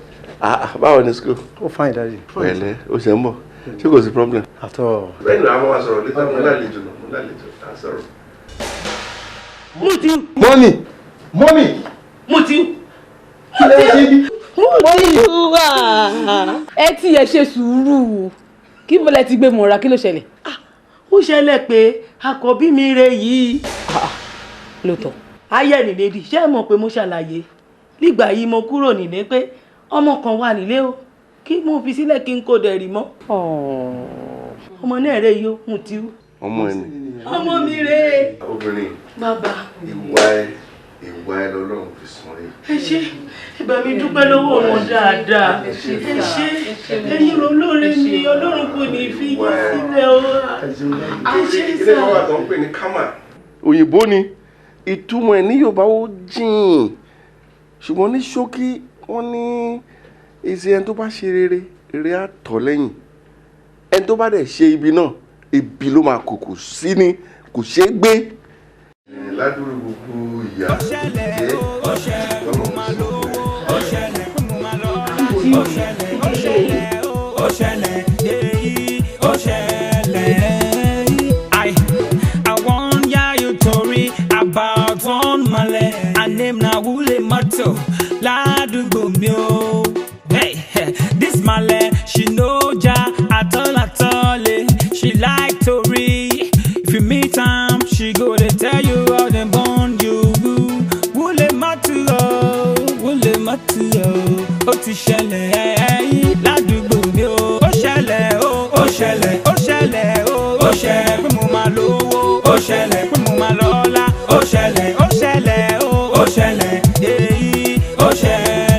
Báwo ni school? Oh, fine, Daddy. Pẹ̀lẹ́, ó ṣe ń bọ̀. Ṣé kò sí problem? At all. Bẹ́ẹ̀ni àwọn máa sọ̀rọ̀ létà mo lálejò à sọ̀rọ̀. Mutiu. Mọ́mì. Mutiu. Mutiu wà. Ẹ tí ẹ ṣe sùúrù kí mo lẹ ti gbé mọ̀ra kí ló ṣẹlẹ̀. Ó ṣẹlẹ̀ pé àkọ́bí mi rè yìí. Lóòótọ́. Ayé ni lady ṣé ẹ mọ̀ pé mo ṣàlàyé nígbà yìí mo kúrò nílé pé ọmọ kan wà nílé o kí mo fi sílẹ̀ kí n kò dẹ̀ rí mọ́. Ọmọ náà rè yìí ó Mutiu. Ọmọ ẹni. Ọmọ mi rè. Obìnrin. Bàbá. Ìwà ẹ lọ́lọ́run fi sàn yìí. Ẹ ṣé ìbá mi dúpẹ́ lọ́wọ́ wọn dáadáa. Ẹ ṣé ẹ̀yin olóore ni Ọlọ́run kò ní fi yín sílẹ̀ o. Ẹ ṣé ilé kan wà tó ń pè ní kámà. Òyìnbó ni ìtumọ̀ ẹ̀ ní Yorùbá ó jìn ṣùgbọ́n ní ṣókí wọ́n ní èsì ẹni tó bá ṣe rere á tọ̀ lẹ́yìn ẹni tó bá dẹ̀ ṣe ibi náà ibi ló máa kò sí ni kò ṣeé gbé. Ládùúgbò gbogbo ìyá jẹ́ I want ya you tori about one male and name na Wule Mato Ládùúgbò mi o. Hey, this male she know ja at all she like tori if you meet am she go dey tell you how dem born you. Wule Mato ó ti ṣẹlẹ̀ ládùúgbò mi o. Ó ṣẹlẹ̀ ó ṣẹlẹ̀ ó ṣẹlẹ̀ ó ṣẹlẹ̀ pé mo máa lówó ó ṣẹlẹ̀ pé mo máa lọ́lá ó ṣẹlẹ̀ ó ṣẹlẹ̀ ó ṣẹlẹ̀ ó ṣẹlẹ̀.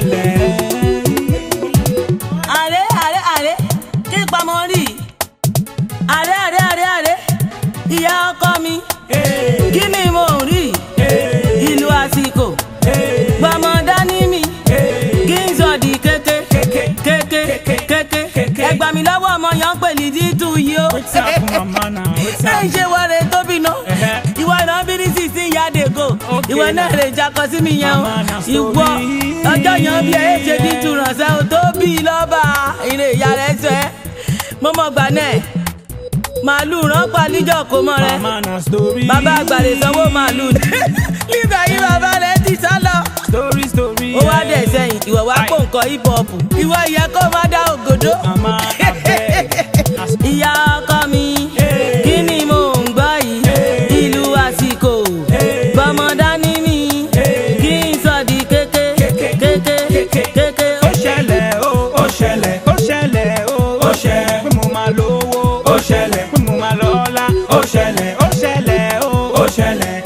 ìwọ náà lè jakọ sí mi yẹn o ìwọ ọjọ́ yan bí ẹ ṣe di túrànṣẹ́ o tó bí lọ́ba ìrè ìyá rẹ̀ sọ ẹ́ mo mọ̀ gbà náà màálù ránpá níjọ́ kó mọ́ rẹ bàbá àgbàlè sanwó màálù nígbà yìí bàbá rẹ ti sá lọ ó wá dẹ̀ sẹ́yìn ìwọ wá pò nǹkan hip hop ìwọ ìyẹn kó má dá ògòdó ìyá ọkọ mi kí ni mo ń gbọ́ yìí ìlú àsìkò bọ́mọdá ní mi kí n sọ di kéké ó ṣẹlẹ̀ ó ṣẹlẹ̀ ó ṣẹlẹ̀ ó ṣẹlẹ̀ pé mo máa lówó ó ṣẹlẹ̀ pé mo máa lọ́lá ó ṣẹlẹ̀ ó ṣẹlẹ̀ ó ṣẹlẹ̀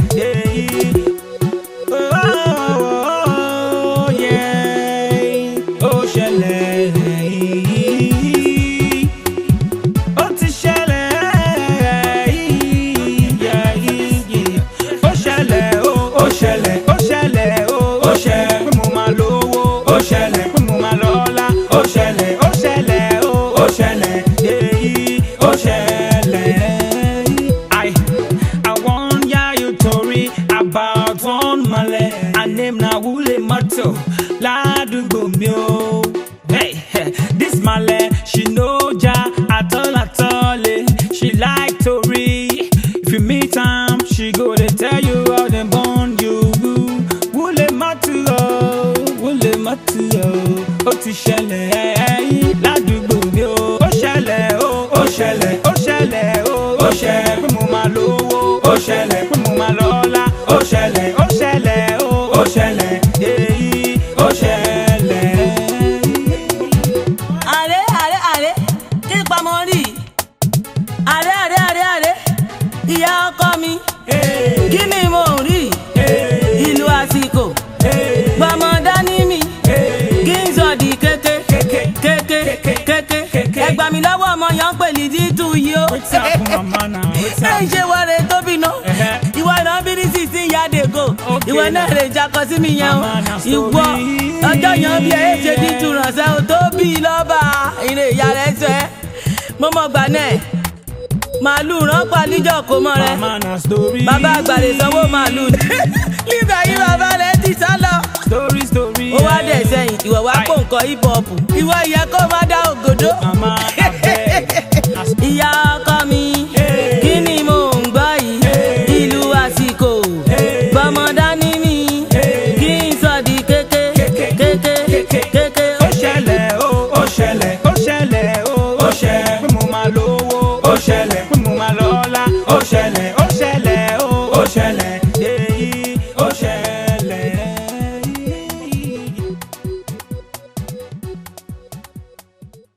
this male, she know ja at all. She like to read. If you meet him, she go to tell you how they bond you. Wule matu o ti ṣẹlẹ̀ ládùúgbò mi o. Ó ṣẹlẹ̀ ó ṣẹlẹ̀ ó ṣẹlẹ̀ ó ṣẹlẹ̀ pé mo máa lówó. Ó ṣẹlẹ̀ pé mo máa lọ́lá. Ó ṣẹlẹ̀ ó ṣẹlẹ̀ ó ṣẹlẹ̀ ó ṣẹlẹ̀. ìyá ọkọ mi kí ni mo rí ìlú àsìkò gbọmọdá ní mi kí n sọ di kéké ẹ gbà mí lọ́wọ́ ọmọ yẹn ń pè ní títù yìí o ẹ ń ṣe wọlé tóbi náà ìwọ náà bí ní sísìn yáde go ìwọ náà lè jakọ sí mi yẹn o ìwọ ọjọ́ yẹn bí ẹ ṣe di túrànṣẹ́ o tó bí lọ́ba ìrè ìyá rẹ̀ sọ ẹ́ mo mọ̀ gbà náà màálù ránpá níjọ́ kó mọ́ rẹ bàbá àgbàlè sanwó màálù nígbà yìí bàbá rẹ ti sá lọ ó wá dẹ̀ sẹ́yìn ìwọ wá pò nǹkan hip hop ìwọ ìyẹn kó má dá ògòdó.